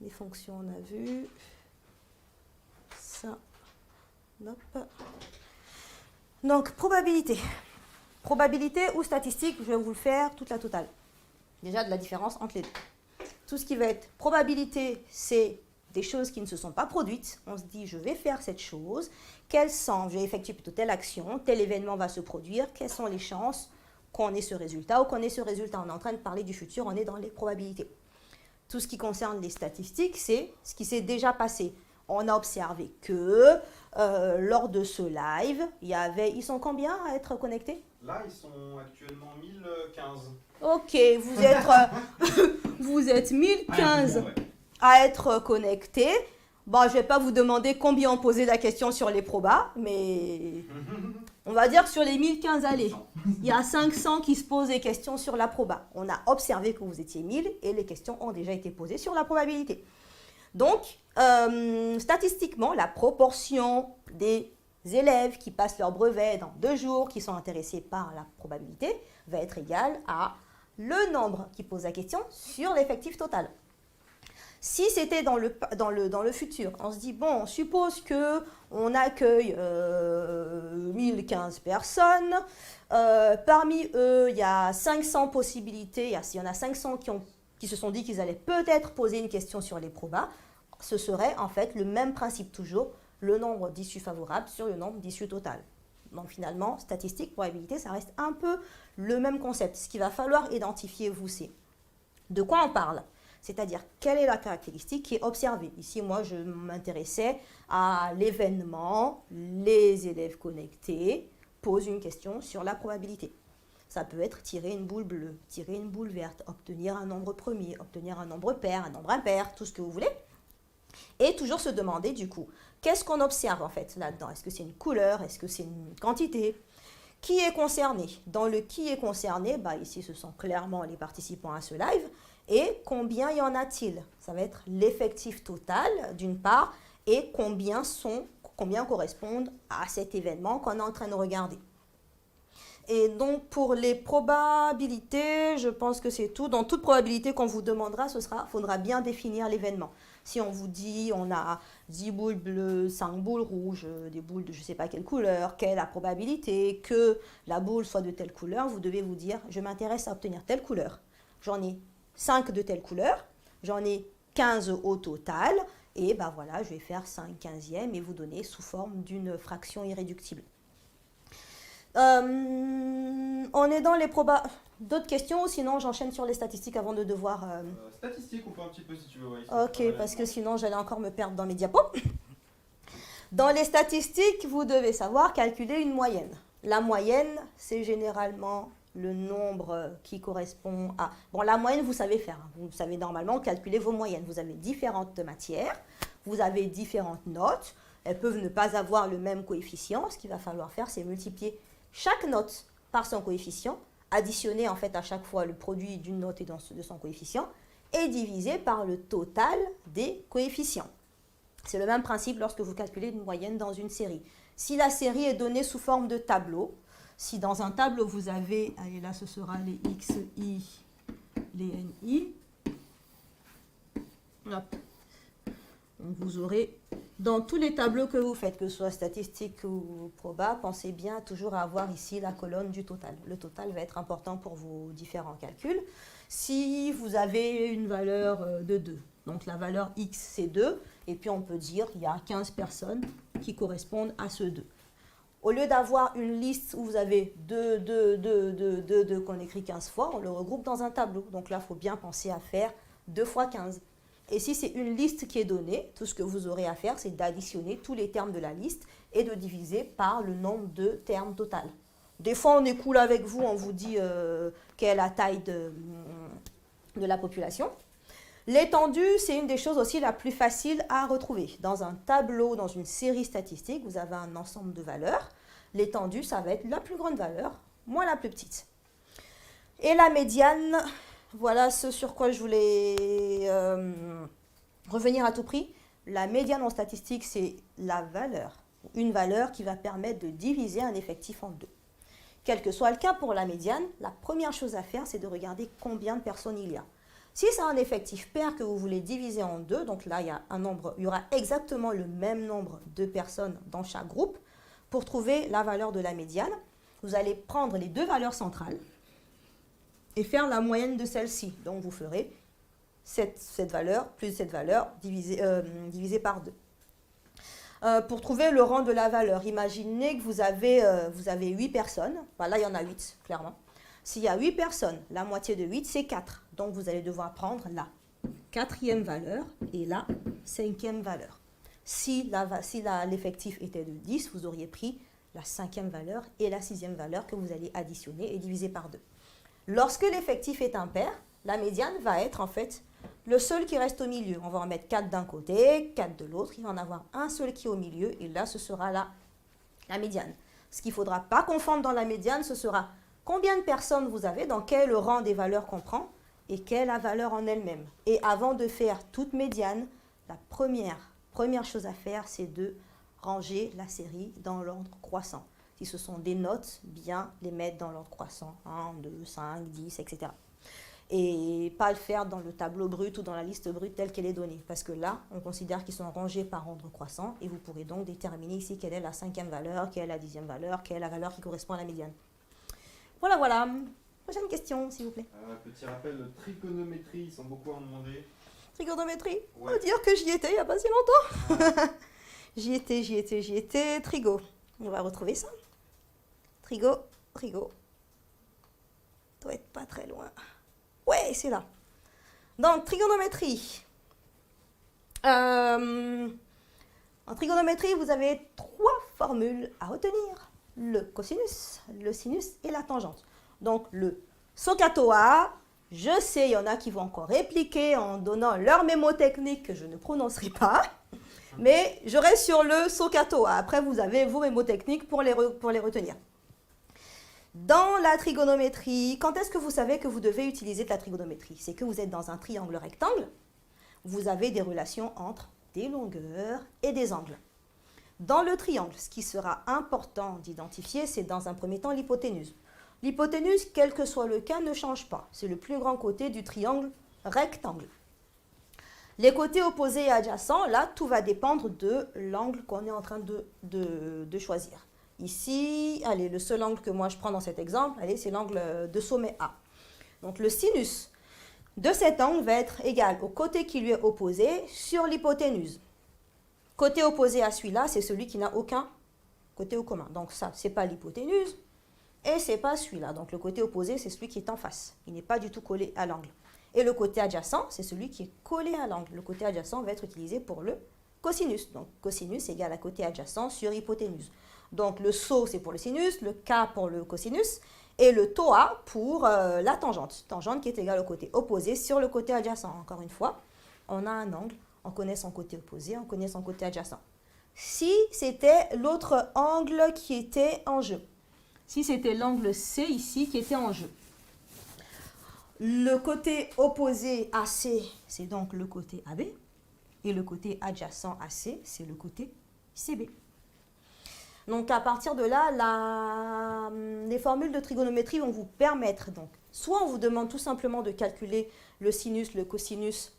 Les fonctions, on a vu. Ça. Hop. Donc, probabilité. Probabilité ou statistique, je vais vous le faire toute la totale. Déjà de la différence entre les deux. Tout ce qui va être probabilité, c'est des choses qui ne se sont pas produites. On se dit, je vais faire cette chose, quelles sont, je vais effectuer plutôt telle action, tel événement va se produire, quelles sont les chances qu'on ait ce résultat ou qu'on ait ce résultat. On est en train de parler du futur, on est dans les probabilités. Tout ce qui concerne les statistiques, c'est ce qui s'est déjà passé. On a observé que lors de ce live, ils sont combien à être connectés? Là, ils sont actuellement 1015. Ok, vous êtes 1015 ouais. à être connectés. Bon, je ne vais pas vous demander combien ont posé la question sur les probas, mais on va dire sur les 1015, allez. Il y a 500 qui se posent des questions sur la proba. On a observé que vous étiez 1000 et les questions ont déjà été posées sur la probabilité. Donc, statistiquement, la proportion des élèves qui passent leur brevet dans 2 jours, qui sont intéressés par la probabilité, va être égale à le nombre qui pose la question sur l'effectif total. Si c'était dans le futur, on se dit, bon, on suppose qu'on accueille 1015 personnes, parmi eux, il y a 500 possibilités, il y en a 500 qui se sont dit qu'ils allaient peut-être poser une question sur les probas, ce serait en fait le même principe toujours, le nombre d'issues favorables sur le nombre d'issues totales. Donc finalement, statistique, probabilité, ça reste un peu le même concept. Ce qu'il va falloir identifier, vous, c'est de quoi on parle. C'est-à-dire, quelle est la caractéristique qui est observée. Ici, moi, je m'intéressais à l'événement, les élèves connectés posent une question sur la probabilité. Ça peut être tirer une boule bleue, tirer une boule verte, obtenir un nombre premier, obtenir un nombre pair, un nombre impair, tout ce que vous voulez. Et toujours se demander, du coup, qu'est-ce qu'on observe en fait là-dedans? Est-ce que c'est une couleur? Est-ce que c'est une quantité? Qui est concerné? Dans le qui est concerné, ici, ce sont clairement les participants à ce live. Et combien y en a-t-il? Ça va être l'effectif total, d'une part, et combien correspondent à cet événement qu'on est en train de regarder. Et donc, pour les probabilités, je pense que c'est tout. Dans toute probabilité qu'on vous demandera, faudra bien définir l'événement. Si on vous dit, on a 10 boules bleues, 5 boules rouges, des boules de je ne sais pas quelle couleur, quelle est la probabilité que la boule soit de telle couleur, vous devez vous dire, je m'intéresse à obtenir telle couleur. J'en ai 5 de telle couleur, j'en ai 15 au total, et voilà, je vais faire 5 quinzièmes et vous donner sous forme d'une fraction irréductible. On est dans les probas. D'autres questions ou sinon j'enchaîne sur les statistiques avant de devoir... Statistiques, on peut un petit peu si tu veux. Ouais, ok, parce que sinon j'allais encore me perdre dans mes diapos. Dans les statistiques, vous devez savoir calculer une moyenne. La moyenne, c'est généralement le nombre qui correspond à... Bon, la moyenne, vous savez faire. Vous savez normalement calculer vos moyennes. Vous avez différentes matières, vous avez différentes notes. Elles peuvent ne pas avoir le même coefficient. Ce qu'il va falloir faire, c'est multiplier chaque note par son coefficient, additionner en fait à chaque fois le produit d'une note et de son coefficient, et diviser par le total des coefficients. C'est le même principe lorsque vous calculez une moyenne dans une série. Si la série est donnée sous forme de tableau, si dans un tableau vous avez, allez là ce sera les XI, les NI, hop. Donc vous aurez, dans tous les tableaux que vous faites, que ce soit statistique ou proba, pensez bien toujours à avoir ici la colonne du total. Le total va être important pour vos différents calculs. Si vous avez une valeur de 2, donc la valeur X c'est 2, et puis on peut dire qu'il y a 15 personnes qui correspondent à ce 2. Au lieu d'avoir une liste où vous avez 2 qu'on écrit 15 fois, on le regroupe dans un tableau. Donc là, il faut bien penser à faire 2 fois 15. Et si c'est une liste qui est donnée, tout ce que vous aurez à faire, c'est d'additionner tous les termes de la liste et de diviser par le nombre de termes total. Des fois, on est cool avec vous, on vous dit quelle est la taille de la population. L'étendue, c'est une des choses aussi la plus facile à retrouver. Dans un tableau, dans une série statistique, vous avez un ensemble de valeurs. L'étendue, ça va être la plus grande valeur, moins la plus petite. Et la médiane, voilà ce sur quoi je voulais revenir à tout prix. La médiane en statistique, c'est la valeur, une valeur qui va permettre de diviser un effectif en deux. Quel que soit le cas pour la médiane, la première chose à faire, c'est de regarder combien de personnes il y a. Si c'est un effectif pair que vous voulez diviser en deux, donc là, il y aura exactement le même nombre de personnes dans chaque groupe. Pour trouver la valeur de la médiane, vous allez prendre les deux valeurs centrales et faire la moyenne de celle-ci. Donc, vous ferez cette valeur plus cette valeur divisé par 2. Pour trouver le rang de la valeur, imaginez que vous avez 8 personnes. Ben là, il y en a 8, clairement. S'il y a 8 personnes, la moitié de 8, c'est 4. Donc, vous allez devoir prendre la 4e valeur et la 5e valeur. Si l'effectif était de 10, vous auriez pris la 5e valeur et la 6e valeur que vous allez additionner et diviser par 2. Lorsque l'effectif est impair, la médiane va être en fait le seul qui reste au milieu. On va en mettre 4 d'un côté, 4 de l'autre. Il va en avoir un seul qui est au milieu et là, ce sera la médiane. Ce qu'il ne faudra pas confondre dans la médiane, ce sera combien de personnes vous avez, dans quel rang des valeurs qu'on prend et quelle est la valeur en elle-même. Et avant de faire toute médiane, la première chose à faire, c'est de ranger la série dans l'ordre croissant. Si ce sont des notes, bien les mettre dans l'ordre croissant, 1, 2, 5, 10, etc. Et pas le faire dans le tableau brut ou dans la liste brute telle qu'elle est donnée. Parce que là, on considère qu'ils sont rangés par ordre croissant et vous pourrez donc déterminer ici quelle est la 5e valeur, quelle est la 10e valeur, quelle est la valeur qui correspond à la médiane. Voilà, voilà. Prochaine question, s'il vous plaît. Petit rappel de trigonométrie, ils sont beaucoup à en demander. Trigonométrie, ouais. On va dire que j'y étais il n'y a pas si longtemps. Ah. J'y étais. Trigo. On va retrouver ça. Trigo. Doit être pas très loin. Ouais, c'est là. Donc, trigonométrie. En trigonométrie, vous avez 3 formules à retenir. Le cosinus, le sinus et la tangente. Donc, le SOHCAHTOA, je sais, il y en a qui vont encore répliquer en donnant leur mémotechnique que je ne prononcerai pas. Mais je reste sur le SOHCAHTOA. Après, vous avez vos mémotechniques pour les retenir. Dans la trigonométrie, quand est-ce que vous savez que vous devez utiliser de la trigonométrie? C'est que vous êtes dans un triangle rectangle. Vous avez des relations entre des longueurs et des angles. Dans le triangle, ce qui sera important d'identifier, c'est dans un premier temps l'hypoténuse. L'hypoténuse, quel que soit le cas, ne change pas. C'est le plus grand côté du triangle rectangle. Les côtés opposés et adjacents, là, tout va dépendre de l'angle qu'on est en train de choisir. Ici, allez, le seul angle que moi je prends dans cet exemple, allez, c'est l'angle de sommet A. Donc le sinus de cet angle va être égal au côté qui lui est opposé sur l'hypoténuse. Côté opposé à celui-là, c'est celui qui n'a aucun côté au commun. Donc ça, c'est pas l'hypoténuse et c'est pas celui-là. Donc le côté opposé, c'est celui qui est en face. Il n'est pas du tout collé à l'angle. Et le côté adjacent, c'est celui qui est collé à l'angle. Le côté adjacent va être utilisé pour le cosinus. Donc cosinus égale à côté adjacent sur hypoténuse. Donc le SO, c'est pour le sinus, le K pour le cosinus, et le TOA pour la tangente. Tangente qui est égale au côté opposé sur le côté adjacent. Encore une fois, on a un angle, on connaît son côté opposé, on connaît son côté adjacent. Si c'était l'autre angle qui était en jeu, si c'était l'angle C ici qui était en jeu, le côté opposé AC, c'est donc le côté AB, et le côté adjacent AC, c'est le côté CB. Donc, à partir de là, les formules de trigonométrie vont vous permettre, donc, soit on vous demande tout simplement de calculer le sinus, le cosinus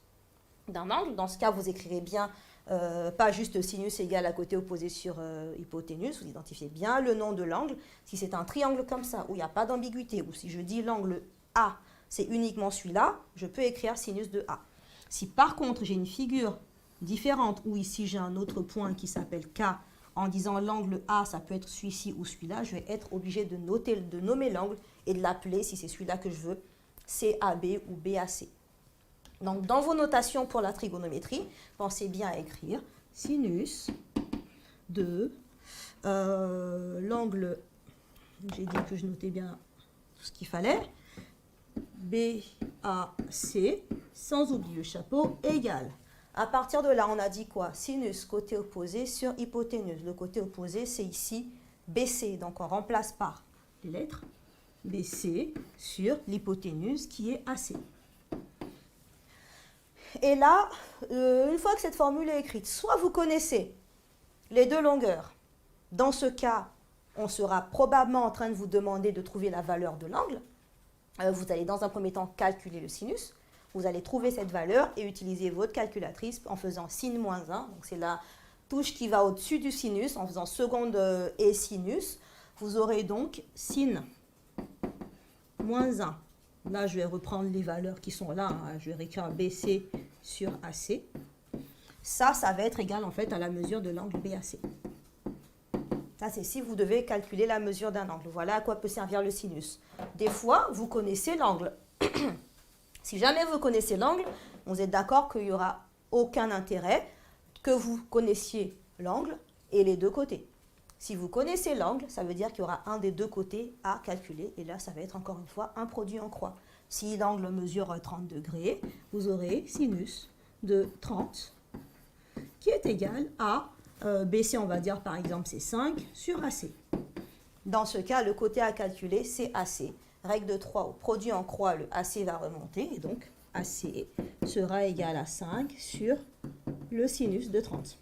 d'un angle. Dans ce cas, vous écrirez bien, pas juste sinus égale à côté opposé sur hypoténuse, vous identifiez bien le nom de l'angle. Si c'est un triangle comme ça, où il n'y a pas d'ambiguïté, ou si je dis l'angle A, c'est uniquement celui-là, je peux écrire sinus de A. Si par contre, j'ai une figure différente, où ici j'ai un autre point qui s'appelle K, en disant l'angle A, ça peut être celui-ci ou celui-là, je vais être obligé de nommer l'angle et de l'appeler, si c'est celui-là que je veux, CAB ou BAC. Donc, dans vos notations pour la trigonométrie, pensez bien à écrire sinus de l'angle, j'ai dit que je notais bien ce qu'il fallait, BAC, sans oublier le chapeau, égale. À partir de là, on a dit quoi? Sinus, côté opposé sur hypoténuse. Le côté opposé, c'est ici BC. Donc, on remplace par les lettres BC sur l'hypoténuse qui est AC. Et là, une fois que cette formule est écrite, soit vous connaissez les deux longueurs. Dans ce cas, on sera probablement en train de vous demander de trouver la valeur de l'angle. Vous allez dans un premier temps calculer le sinus. Vous allez trouver cette valeur et utiliser votre calculatrice en faisant sin moins 1. Donc, c'est la touche qui va au-dessus du sinus. En faisant seconde et sinus, vous aurez donc sin moins 1 Là, je vais reprendre les valeurs qui sont là. Hein. Je vais réécrire BC sur AC. Ça va être égal en fait à la mesure de l'angle BAC. Ça, c'est si vous devez calculer la mesure d'un angle. Voilà à quoi peut servir le sinus. Des fois, vous connaissez l'angle. Si jamais vous connaissez l'angle, vous êtes d'accord qu'il n'y aura aucun intérêt que vous connaissiez l'angle et les deux côtés. Si vous connaissez l'angle, ça veut dire qu'il y aura un des deux côtés à calculer. Et là, ça va être encore une fois un produit en croix. Si l'angle mesure 30 degrés, vous aurez sinus de 30 qui est égal à BC, on va dire par exemple, c'est 5 sur AC. Dans ce cas, le côté à calculer, c'est AC. Règle de 3, au produit en croix, le AC va remonter. Et donc, AC sera égal à 5 sur le sinus de 30.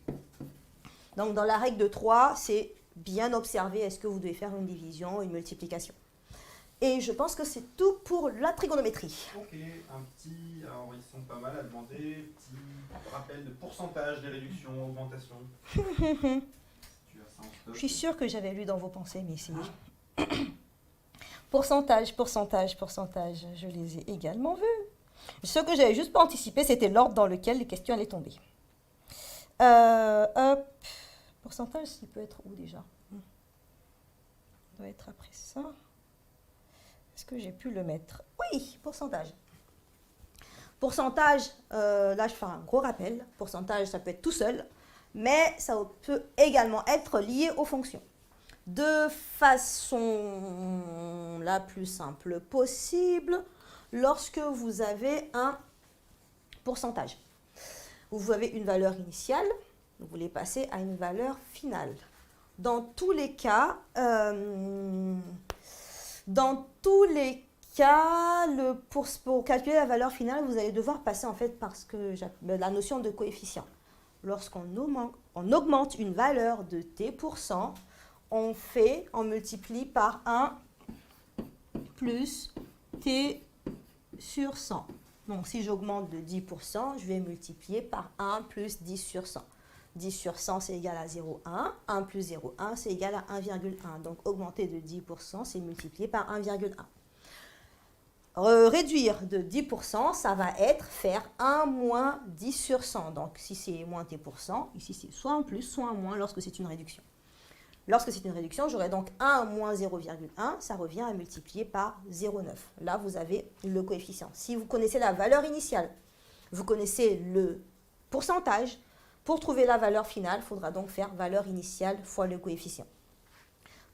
Donc, dans la règle de 3, c'est bien observer est-ce que vous devez faire une division, une multiplication. Et je pense que c'est tout pour la trigonométrie. Ok, alors ils sont pas mal à demander, petit rappel de pourcentage des réductions, augmentations. Tu as ça en stock. Je suis sûre que j'avais lu dans vos pensées, mais c'est... Pourcentage, je les ai également vus. Ce que j'avais juste pas anticipé, c'était l'ordre dans lequel les questions allaient tomber. Pourcentage, il peut être où déjà? Il doit être après ça. Est-ce que j'ai pu le mettre? Oui, pourcentage. Pourcentage, là je fais un gros rappel. Pourcentage, ça peut être tout seul, mais ça peut également être lié aux fonctions. De façon la plus simple possible, lorsque vous avez un pourcentage. Vous avez une valeur initiale, vous voulez passer à une valeur finale. Dans tous les cas, pour calculer la valeur finale, vous allez devoir passer en fait par la notion de coefficient. Lorsqu'on augmente une valeur de t%, on multiplie par 1 plus t sur 100. Donc si j'augmente de 10%, je vais multiplier par 1 plus 10 sur 100. 10 sur 100, c'est égal à 0,1. 1 plus 0,1, c'est égal à 1,1. Donc, augmenter de 10%, c'est multiplier par 1,1. Réduire de 10%, ça va être faire 1 moins 10 sur 100. Donc, si c'est moins t%, ici, c'est soit en plus, soit en moins lorsque c'est une réduction. Lorsque c'est une réduction, j'aurai donc 1 moins 0,1, ça revient à multiplier par 0,9. Là, vous avez le coefficient. Si vous connaissez la valeur initiale, vous connaissez le pourcentage. Pour trouver la valeur finale, il faudra donc faire valeur initiale fois le coefficient.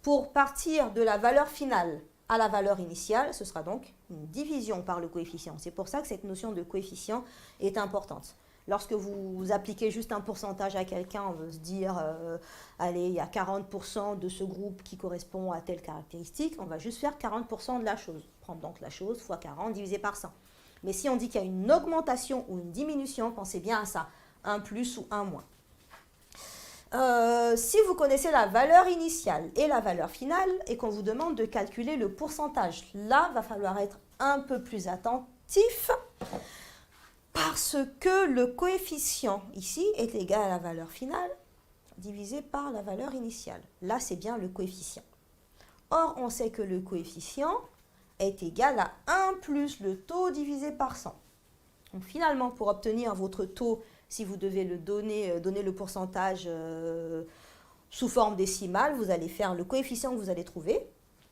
Pour partir de la valeur finale à la valeur initiale, ce sera donc une division par le coefficient. C'est pour ça que cette notion de coefficient est importante. Lorsque vous appliquez juste un pourcentage à quelqu'un, on veut se dire, allez, il y a 40% de ce groupe qui correspond à telle caractéristique, on va juste faire 40% de la chose. Prendre donc la chose fois 40 divisé par 100. Mais si on dit qu'il y a une augmentation ou une diminution, pensez bien à ça. Un plus ou un moins. Si vous connaissez la valeur initiale et la valeur finale et qu'on vous demande de calculer le pourcentage, là, va falloir être un peu plus attentif parce que le coefficient ici est égal à la valeur finale divisé par la valeur initiale. Là, c'est bien le coefficient. Or, on sait que le coefficient est égal à 1 plus le taux divisé par 100. Donc, finalement, pour obtenir votre taux, si vous devez le donner le pourcentage sous forme décimale, vous allez faire le coefficient que vous allez trouver.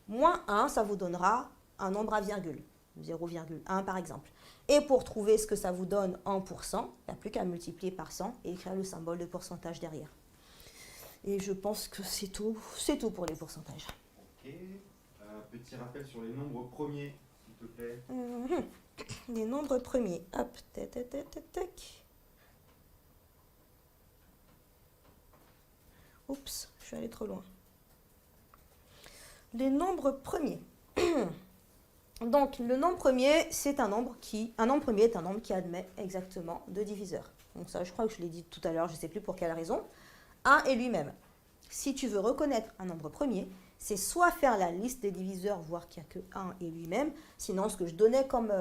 Moins 1, ça vous donnera un nombre à virgule, 0,1 par exemple. Et pour trouver ce que ça vous donne en pourcent, il n'y a plus qu'à multiplier par 100 et écrire le symbole de pourcentage derrière. Et je pense que c'est tout pour les pourcentages. Ok. Petit rappel sur les nombres premiers, s'il te plaît. Les nombres premiers. Hop, tac. Oups, je suis allée trop loin. Les nombres premiers. Donc, le nombre premier, c'est un nombre qui admet exactement 2 diviseurs. Donc ça, je crois que je l'ai dit tout à l'heure, je ne sais plus pour quelle raison. 1 est lui-même. Si tu veux reconnaître un nombre premier, c'est soit faire la liste des diviseurs, voir qu'il n'y a que 1 et lui-même. Sinon, ce que je donnais comme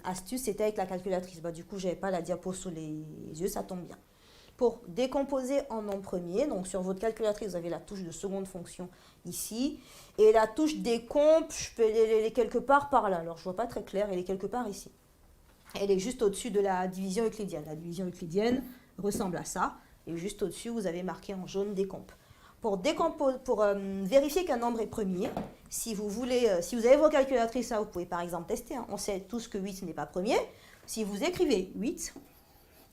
astuce, c'était avec la calculatrice. Du coup, je n'avais pas la diapo sous les yeux, ça tombe bien. pour décomposer en nombre premier. Donc sur votre calculatrice, vous avez la touche de seconde fonction ici. Et la touche décomp, elle est quelque part par là. Alors je ne vois pas très clair, elle est quelque part ici. Elle est juste au-dessus de la division euclidienne. La division euclidienne ressemble à ça. Et juste au-dessus, vous avez marqué en jaune décomp. Pour vérifier qu'un nombre est premier, si vous avez vos calculatrices, vous pouvez par exemple tester. On sait tous que 8 n'est pas premier. Si vous écrivez 8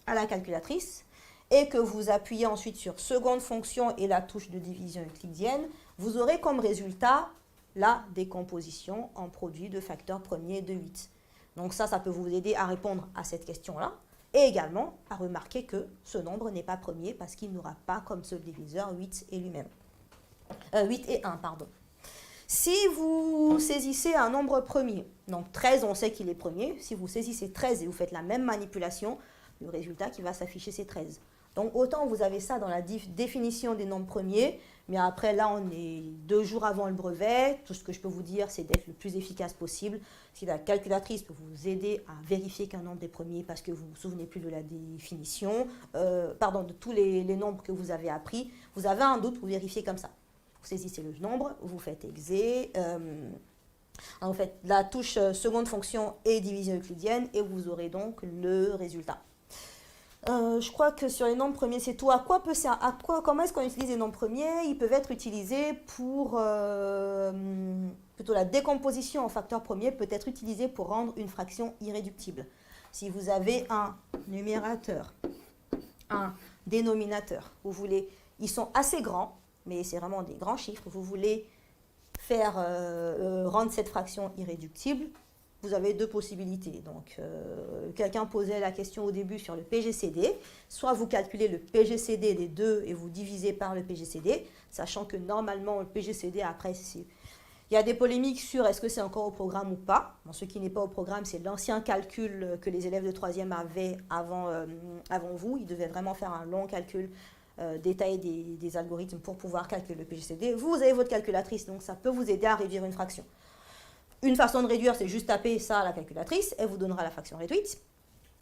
à la calculatrice et que vous appuyez ensuite sur seconde fonction et la touche de division euclidienne, vous aurez comme résultat la décomposition en produit de facteurs premiers de 8. Donc ça peut vous aider à répondre à cette question-là et également à remarquer que ce nombre n'est pas premier parce qu'il n'aura pas comme seul diviseur 8 et lui-même. 8 et 1, pardon. Si vous saisissez un nombre premier, donc 13, on sait qu'il est premier. Si vous saisissez 13 et vous faites la même manipulation, le résultat qui va s'afficher, c'est 13. Donc autant vous avez ça dans la définition des nombres premiers, mais après là, on est 2 jours avant le brevet. Tout ce que je peux vous dire, c'est d'être le plus efficace possible. Si la calculatrice peut vous aider à vérifier qu'un nombre est premier parce que vous ne vous souvenez plus de la définition, de tous les nombres que vous avez appris, vous avez un doute, vous vérifiez comme ça. Vous saisissez le nombre, vous faites exé, vous faites la touche seconde fonction et division euclidienne et vous aurez donc le résultat. Je crois que sur les nombres premiers, c'est tout. Comment est-ce qu'on utilise les nombres premiers? Ils peuvent être utilisés pour... plutôt la décomposition en facteurs premiers peut être utilisée pour rendre une fraction irréductible. Si vous avez un numérateur, un dénominateur, ils sont assez grands, mais c'est vraiment des grands chiffres, vous voulez faire rendre cette fraction irréductible, vous avez deux possibilités. Donc, quelqu'un posait la question au début sur le PGCD. Soit vous calculez le PGCD des deux et vous divisez par le PGCD, sachant que normalement, le PGCD, après, il y a des polémiques sur est-ce que c'est encore au programme ou pas. Bon, ce qui n'est pas au programme, c'est l'ancien calcul que les élèves de 3e avaient avant vous. Ils devaient vraiment faire un long calcul détaillé des algorithmes pour pouvoir calculer le PGCD. Vous avez votre calculatrice, donc ça peut vous aider à réduire une fraction. Une façon de réduire, c'est juste taper ça à la calculatrice, elle vous donnera la fraction réduite.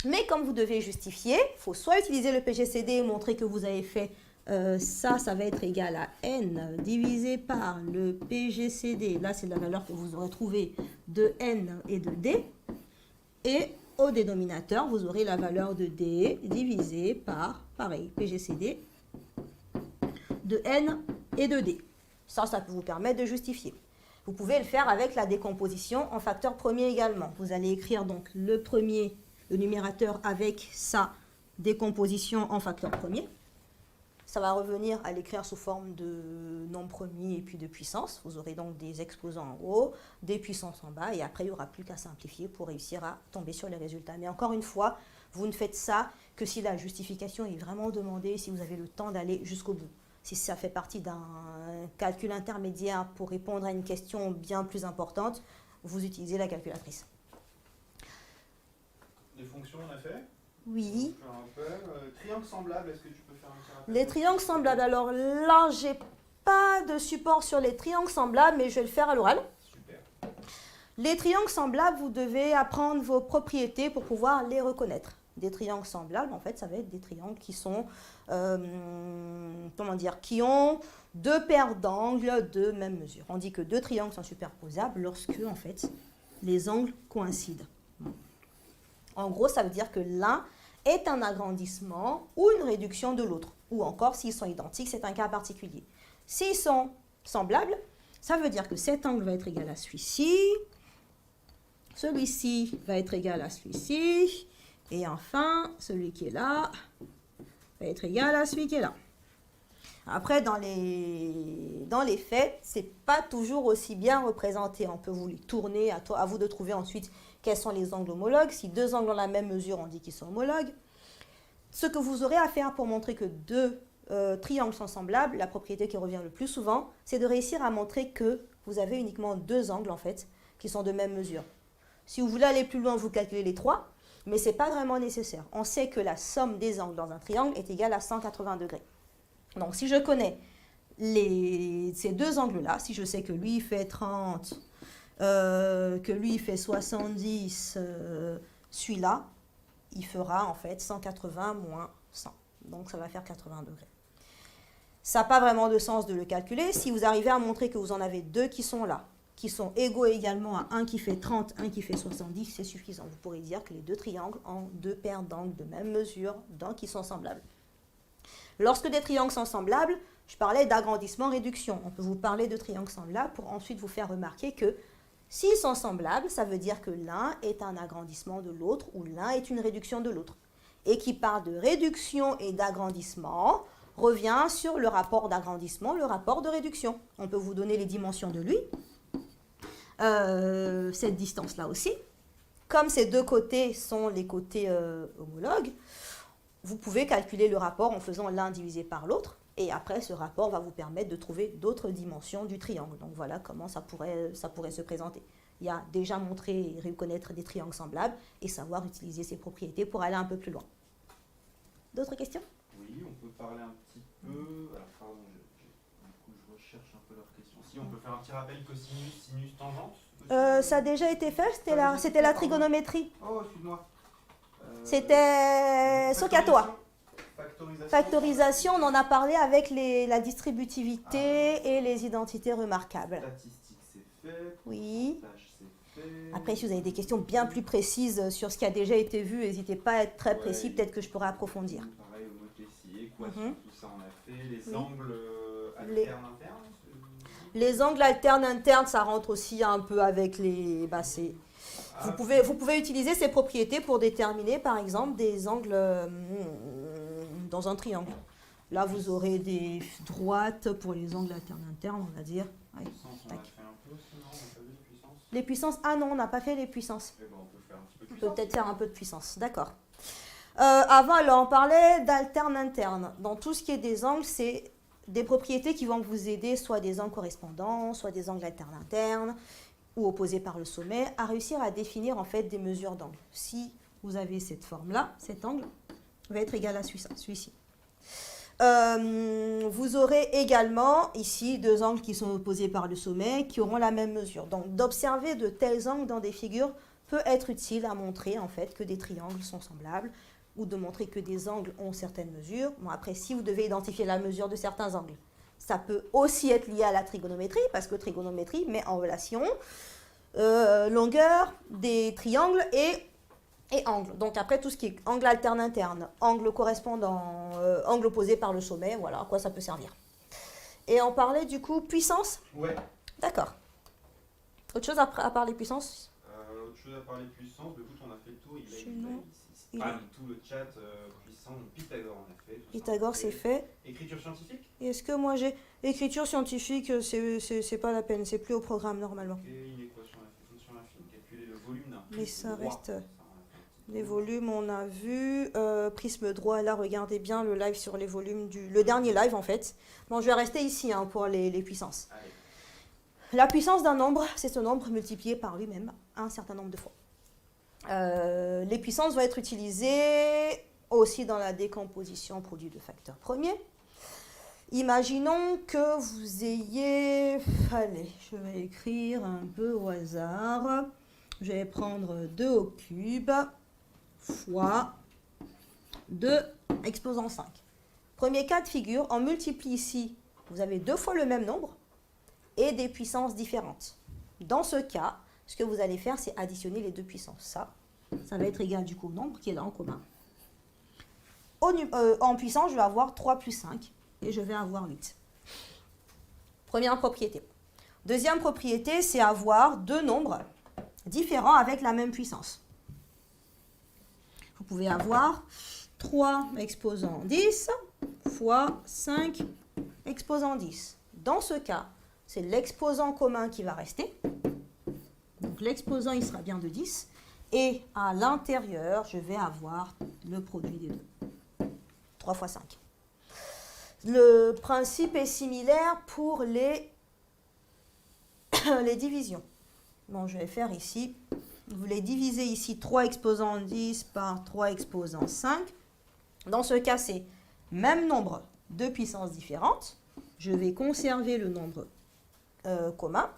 Mais comme vous devez justifier, il faut soit utiliser le PGCD et montrer que vous avez fait ça va être égal à n divisé par le PGCD. Là, c'est la valeur que vous aurez trouvée de n et de d. Et au dénominateur, vous aurez la valeur de d divisé par, pareil, PGCD de n et de d. Ça peut vous permettre de justifier. Vous pouvez le faire avec la décomposition en facteurs premiers également. Vous allez écrire donc le numérateur avec sa décomposition en facteurs premiers. Ça va revenir à l'écrire sous forme de nombre premier et puis de puissance. Vous aurez donc des exposants en haut, des puissances en bas, et après, il n'y aura plus qu'à simplifier pour réussir à tomber sur les résultats. Mais encore une fois, vous ne faites ça que si la justification est vraiment demandée, si vous avez le temps d'aller jusqu'au bout. Si ça fait partie d'un calcul intermédiaire pour répondre à une question bien plus importante, vous utilisez la calculatrice. Les fonctions, on a fait? Oui. Triangle semblable, est-ce que tu peux faire un petit rappel? Les triangles semblables, alors là, j'ai pas de support sur les triangles semblables, mais je vais le faire à l'oral. Super. Les triangles semblables, vous devez apprendre vos propriétés pour pouvoir les reconnaître. Des triangles semblables, en fait, ça va être des triangles qui sont, qui ont deux paires d'angles de même mesure. On dit que deux triangles sont superposables lorsque, en fait, les angles coïncident. En gros, ça veut dire que l'un est un agrandissement ou une réduction de l'autre. Ou encore, s'ils sont identiques, c'est un cas particulier. S'ils sont semblables, ça veut dire que cet angle va être égal à celui-ci, celui-ci va être égal à celui-ci, et enfin, celui qui est là va être égal à celui qui est là. Après, dans les faits, ce n'est pas toujours aussi bien représenté. On peut vous les tourner, à vous de trouver ensuite quels sont les angles homologues. Si deux angles ont la même mesure, on dit qu'ils sont homologues. Ce que vous aurez à faire pour montrer que deux triangles sont semblables, la propriété qui revient le plus souvent, c'est de réussir à montrer que vous avez uniquement deux angles, en fait, qui sont de même mesure. Si vous voulez aller plus loin, vous calculez les trois, mais ce n'est pas vraiment nécessaire. On sait que la somme des angles dans un triangle est égale à 180 degrés. Donc, si je connais ces deux angles-là, si je sais que lui fait 30, que lui fait 70, celui-là, il fera en fait 180 moins 100. Donc, ça va faire 80 degrés. Ça n'a pas vraiment de sens de le calculer. Si vous arrivez à montrer que vous en avez deux qui sont là, qui sont égaux également à un qui fait 30, un qui fait 70, c'est suffisant. Vous pourrez dire que les deux triangles ont deux paires d'angles de même mesure, donc qui sont semblables. Lorsque des triangles sont semblables, je parlais d'agrandissement-réduction. On peut vous parler de triangles semblables pour ensuite vous faire remarquer que s'ils sont semblables, ça veut dire que l'un est un agrandissement de l'autre ou l'un est une réduction de l'autre. Et qui parle de réduction et d'agrandissement revient sur le rapport d'agrandissement, le rapport de réduction. On peut vous donner les dimensions de lui. Cette distance-là aussi. Comme ces deux côtés sont les côtés homologues, vous pouvez calculer le rapport en faisant l'un divisé par l'autre. Et après, ce rapport va vous permettre de trouver d'autres dimensions du triangle. Donc voilà comment ça pourrait se présenter. Il y a déjà montré et reconnaître des triangles semblables et savoir utiliser ces propriétés pour aller un peu plus loin. D'autres questions? Oui, on peut parler un petit peu. Alors, pardon, je recherche un peu leurs questions. Si on peut faire un petit rappel cosinus, sinus, tangente. Ça a déjà été fait, c'était la trigonométrie. Oh, excuse-moi. C'était Socatois. Factorisation. Factorisation, on en a parlé avec la distributivité et les identités remarquables. Statistique, c'est fait. Oui. Pourcentage, c'est fait. Après, si vous avez des questions bien plus précises sur ce qui a déjà été vu, n'hésitez pas à être très précis, peut-être que je pourrais approfondir. Pareil, homothétie, équation, tout ça on a fait. Les angles alternes internes. Les angles alternes internes, ça rentre aussi un peu avec les... Vous pouvez utiliser ces propriétés pour déterminer, par exemple, des angles dans un triangle. Là, vous aurez des droites pour les angles alternes internes, on va dire. Ouais. On a fait un peu, sinon on n'a pas vu les puissances. Les puissances, ah non, on n'a pas fait les puissances. Eh ben, on peut faire un petit peu de On peut puissance. peut-être faire un peu de puissance, d'accord. Avant, alors, on parlait d'alterne interne. Dans tout ce qui est des angles, c'est des propriétés qui vont vous aider, soit des angles correspondants, soit des angles alternes internes, ou opposés par le sommet, à réussir à définir en fait des mesures d'angle. Si vous avez cette forme-là, cet angle va être égal à celui-ci. Vous aurez également ici deux angles qui sont opposés par le sommet, qui auront la même mesure. Donc d'observer de tels angles dans des figures peut être utile à montrer en fait que des triangles sont semblables, ou de montrer que des angles ont certaines mesures. Bon, après, si vous devez identifier la mesure de certains angles, ça peut aussi être lié à la trigonométrie, parce que trigonométrie met en relation longueur des triangles et angle. Donc après, tout ce qui est angle alterne interne, angle correspondant, angle opposé par le sommet, voilà à quoi ça peut servir. Et on parlait du coup puissance. Ouais. D'accord. Autre chose à part les puissances? Autre chose à part les puissances, écoute, on a fait le tour. Il tout le chat puissant, Pythagore on a fait. Pythagore, c'est fait. Écriture scientifique. Et est-ce que moi j'ai écriture scientifique, c'est pas la peine, c'est plus au programme normalement. Et une équation, la fonction infime, calculer le volume d'un Mais prisme ça droit. reste... Ça, on a fait un petit Les peu. volumes, on a vu. Prisme droit, là, regardez bien le live sur les volumes le dernier live, en fait. Bon, je vais rester ici pour les puissances. Allez. La puissance d'un nombre, c'est ce nombre multiplié par lui-même un certain nombre de fois. Les puissances vont être utilisées aussi dans la décomposition produit de facteurs premiers. Imaginons que vous ayez... Allez, je vais écrire un peu au hasard. Je vais prendre 2 au cube fois 2 exposant 5. Premier cas de figure, on multiplie ici, vous avez 2 fois le même nombre et des puissances différentes. Dans ce cas, ce que vous allez faire, c'est additionner les deux puissances. Ça va être égal du coup au nombre qui est là en commun. En puissance, je vais avoir 3 plus 5 et je vais avoir 8. Première propriété. Deuxième propriété, c'est avoir deux nombres différents avec la même puissance. Vous pouvez avoir 3 exposant 10 fois 5 exposant 10. Dans ce cas, c'est l'exposant commun qui va rester. Donc l'exposant, il sera bien de 10. Et à l'intérieur, je vais avoir le produit des deux. 3 fois 5. Le principe est similaire pour les divisions. Bon, je vais faire ici. Vous voulez diviser ici 3 exposant 10 par 3 exposant 5. Dans ce cas, c'est même nombre de puissances différentes. Je vais conserver le nombre commun.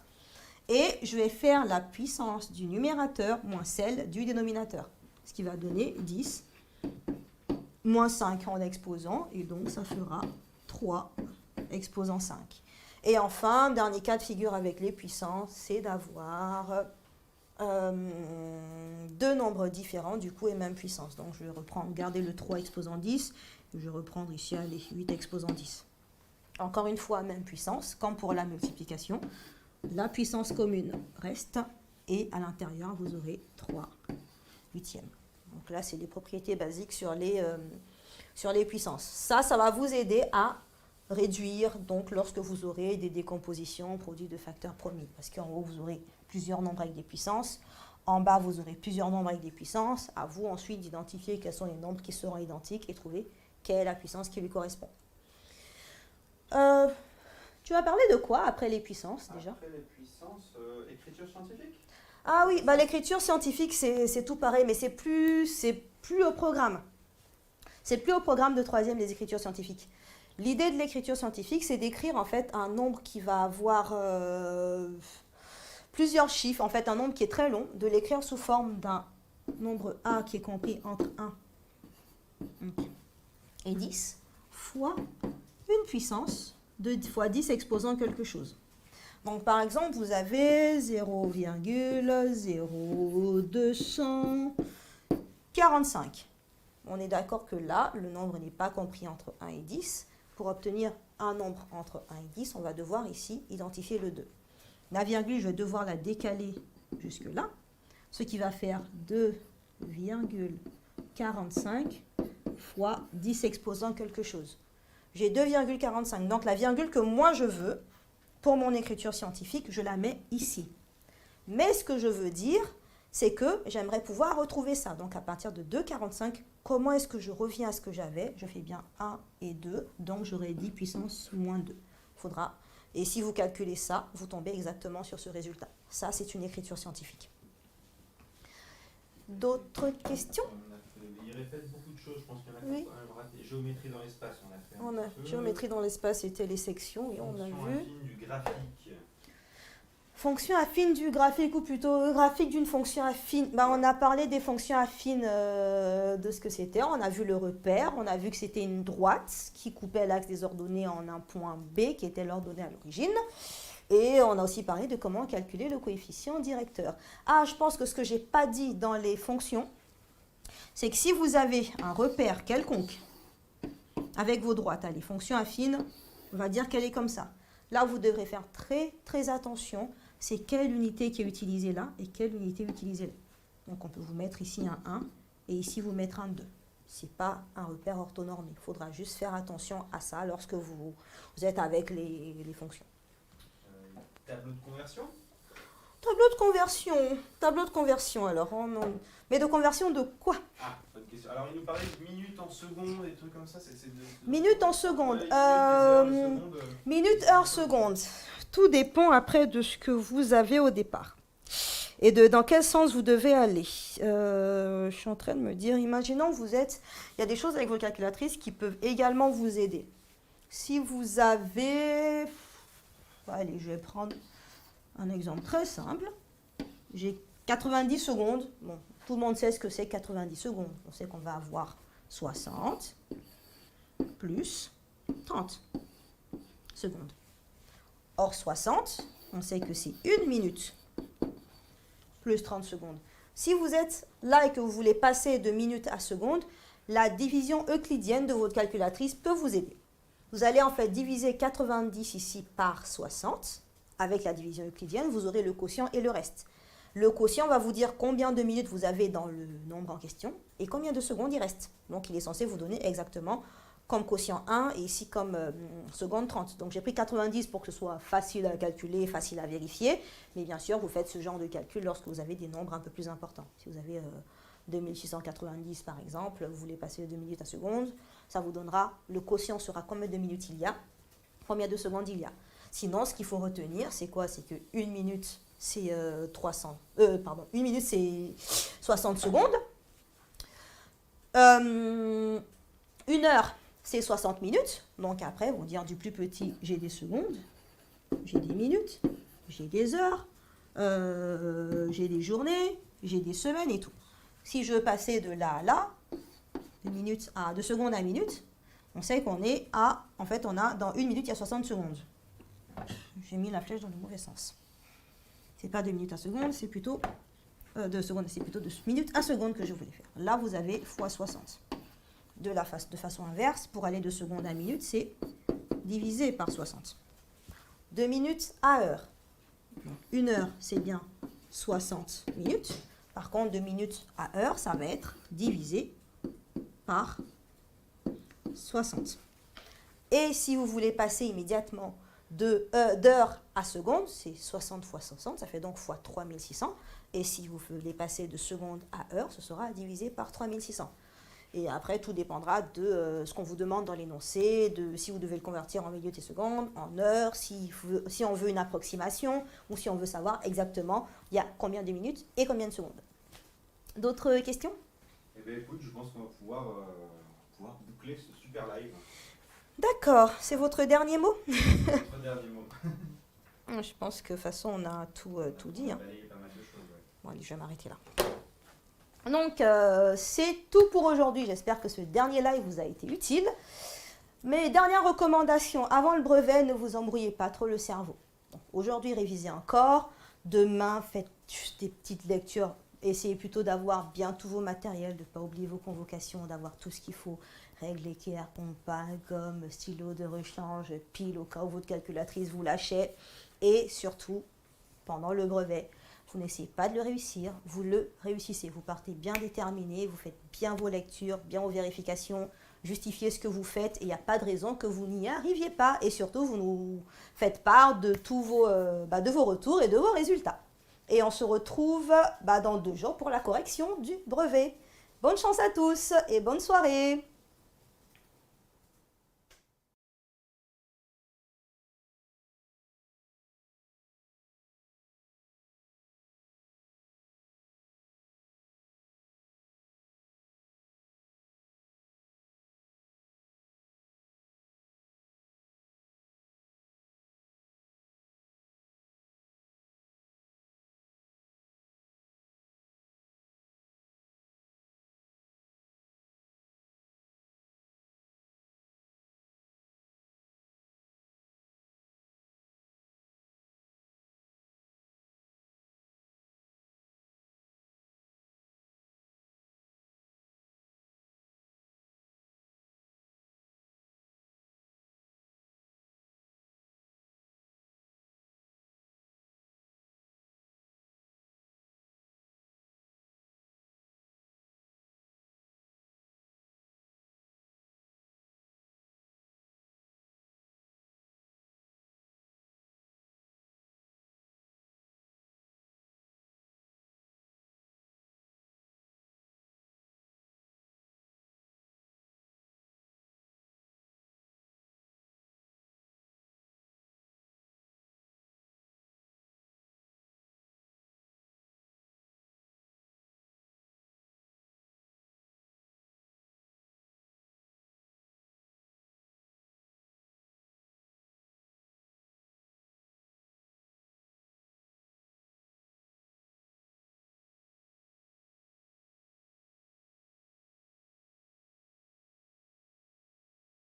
Et je vais faire la puissance du numérateur moins celle du dénominateur. Ce qui va donner 10 moins 5 en exposant, et donc ça fera 3 exposant 5. Et enfin, dernier cas de figure avec les puissances, c'est d'avoir deux nombres différents, du coup, et même puissance. Donc, je vais reprendre, garder le 3 exposant 10, et je vais reprendre ici les 8 exposant 10. Encore une fois, même puissance, comme pour la multiplication. La puissance commune reste, et à l'intérieur, vous aurez 3 huitièmes. Donc là, c'est les propriétés basiques sur les puissances. Ça va vous aider à réduire, donc, lorsque vous aurez des décompositions produits de facteurs premiers. Parce qu'en haut, vous aurez plusieurs nombres avec des puissances. En bas, vous aurez plusieurs nombres avec des puissances. À vous ensuite d'identifier quels sont les nombres qui seront identiques et trouver quelle est la puissance qui lui correspond. Tu vas parler de quoi après les puissances déjà? Après les puissances, écriture scientifique? Ah oui, bah, l'écriture scientifique, c'est tout pareil, mais c'est plus au programme. C'est plus au programme de troisième, les écritures scientifiques. L'idée de l'écriture scientifique, c'est d'écrire en fait un nombre qui va avoir plusieurs chiffres, en fait un nombre qui est très long, de l'écrire sous forme d'un nombre A qui est compris entre 1 et 10, fois une puissance de fois 10 exposant quelque chose. Donc par exemple, vous avez 0,0245. On est d'accord que là, le nombre n'est pas compris entre 1 et 10. Pour obtenir un nombre entre 1 et 10, on va devoir ici identifier le 2. La virgule, je vais devoir la décaler jusque là, ce qui va faire 2,45 fois 10 exposant quelque chose. J'ai 2,45. Donc la virgule que moi je veux, pour mon écriture scientifique, je la mets ici. Mais ce que je veux dire, c'est que j'aimerais pouvoir retrouver ça. Donc à partir de 2,45, comment est-ce que je reviens à ce que j'avais? Je fais bien 1 et 2, donc j'aurai 10 puissance moins 2. Faudra. Et si vous calculez ça, vous tombez exactement sur ce résultat. Ça, c'est une écriture scientifique. D'autres questions? Il répète beaucoup de choses, je pense qu'il y en a Oui. quand même raté. Géométrie dans l'espace, on a fait. Géométrie dans l'espace, c'était les sections, et on a Fonction vu. affine du graphique. Fonction affine du graphique, ou plutôt graphique d'une fonction affine. Ben, on a parlé des fonctions affines de ce que c'était. On a vu le repère, on a vu que c'était une droite qui coupait l'axe des ordonnées en un point B qui était l'ordonnée à l'origine. Et on a aussi parlé de comment calculer le coefficient directeur. Ah, je pense que ce que je n'ai pas dit dans les fonctions, c'est que si vous avez un repère quelconque avec vos droites, les fonctions affines, on va dire qu'elle est comme ça. Là, vous devrez faire très, très attention. C'est quelle unité qui est utilisée là et quelle unité est utilisée là. Donc, on peut vous mettre ici un 1 et ici vous mettre un 2. Ce n'est pas un repère orthonormé. Il faudra juste faire attention à ça lorsque vous êtes avec les fonctions. Tableau de conversion? Tableau de conversion, alors. Mais de conversion de quoi? Ah, bonne question. Alors, il nous parlait de minutes en secondes, des trucs comme ça. Minutes en secondes. Minutes, heures, secondes. Tout dépend après de ce que vous avez au départ. Et dans quel sens vous devez aller. Je suis en train de me dire, imaginons il y a des choses avec vos calculatrices qui peuvent également vous aider. Si vous avez... Allez, je vais prendre un exemple très simple. J'ai 90 secondes. Bon, tout le monde sait ce que c'est 90 secondes. On sait qu'on va avoir 60 plus 30 secondes. Or, 60, on sait que c'est 1 minute plus 30 secondes. Si vous êtes là et que vous voulez passer de minutes à secondes, la division euclidienne de votre calculatrice peut vous aider. Vous allez en fait diviser 90 ici par 60. Avec la division euclidienne, vous aurez le quotient et le reste. Le quotient va vous dire combien de minutes vous avez dans le nombre en question et combien de secondes il reste. Donc, il est censé vous donner exactement comme quotient 1 et ici comme seconde 30. Donc, j'ai pris 90 pour que ce soit facile à calculer, facile à vérifier. Mais bien sûr, vous faites ce genre de calcul lorsque vous avez des nombres un peu plus importants. Si vous avez 2690 par exemple, vous voulez passer de 2 minutes à seconde, ça vous donnera, le quotient sera combien de minutes il y a, combien de secondes il y a. Sinon, ce qu'il faut retenir, c'est quoi? C'est que 1 minute, c'est 1 minute, c'est 60 secondes. 1 heure, c'est 60 minutes. Donc après, on va dire du plus petit, j'ai des secondes, j'ai des minutes, j'ai des heures, j'ai des journées, j'ai des semaines et tout. Si je veux passer de là à là, de seconde à minute, on sait qu'on est à, en fait, on a dans 1 minute, il y a 60 secondes. J'ai mis la flèche dans le mauvais sens. C'est pas 2 minutes à seconde, c'est plutôt 2 secondes, c'est plutôt 2 minutes à seconde que je voulais faire. Là, vous avez fois 60. De façon inverse, pour aller de seconde à minute, c'est divisé par 60. 2 minutes à heure. Donc, 1 heure, c'est bien 60 minutes. Par contre, 2 minutes à heure, ça va être divisé par 60. Et si vous voulez passer immédiatement d'heure à seconde, c'est 60 fois 60, ça fait donc fois 3600. Et si vous voulez passer de seconde à heure, ce sera divisé par 3600. Et après, tout dépendra de ce qu'on vous demande dans l'énoncé, de si vous devez le convertir en minutes et secondes, en heures, si on veut une approximation, ou si on veut savoir exactement il y a combien de minutes et combien de secondes. D'autres questions? Eh bien écoute, je pense qu'on va pouvoir boucler ce super live. D'accord, c'est votre dernier mot? Notre dernier mot. Je pense que de toute façon, on a tout dit. On a Hein. balayé pas mal de choses, ouais. Bon, allez, je vais m'arrêter là. Donc, c'est tout pour aujourd'hui. J'espère que ce dernier live vous a été utile. Mes dernières recommandations, avant le brevet, ne vous embrouillez pas trop le cerveau. Aujourd'hui, révisez encore. Demain, faites juste des petites lectures. Essayez plutôt d'avoir bien tous vos matériels, de ne pas oublier vos convocations, d'avoir tout ce qu'il faut. Règles, équerre, compas, gomme, stylo de rechange, pile au cas où votre calculatrice vous lâchait. Et surtout, pendant le brevet, vous n'essayez pas de le réussir, vous le réussissez. Vous partez bien déterminé, vous faites bien vos lectures, bien vos vérifications, justifiez ce que vous faites et il n'y a pas de raison que vous n'y arriviez pas. Et surtout, vous nous faites part de tous vos retours et de vos résultats. Et on se retrouve dans 2 jours pour la correction du brevet. Bonne chance à tous et bonne soirée!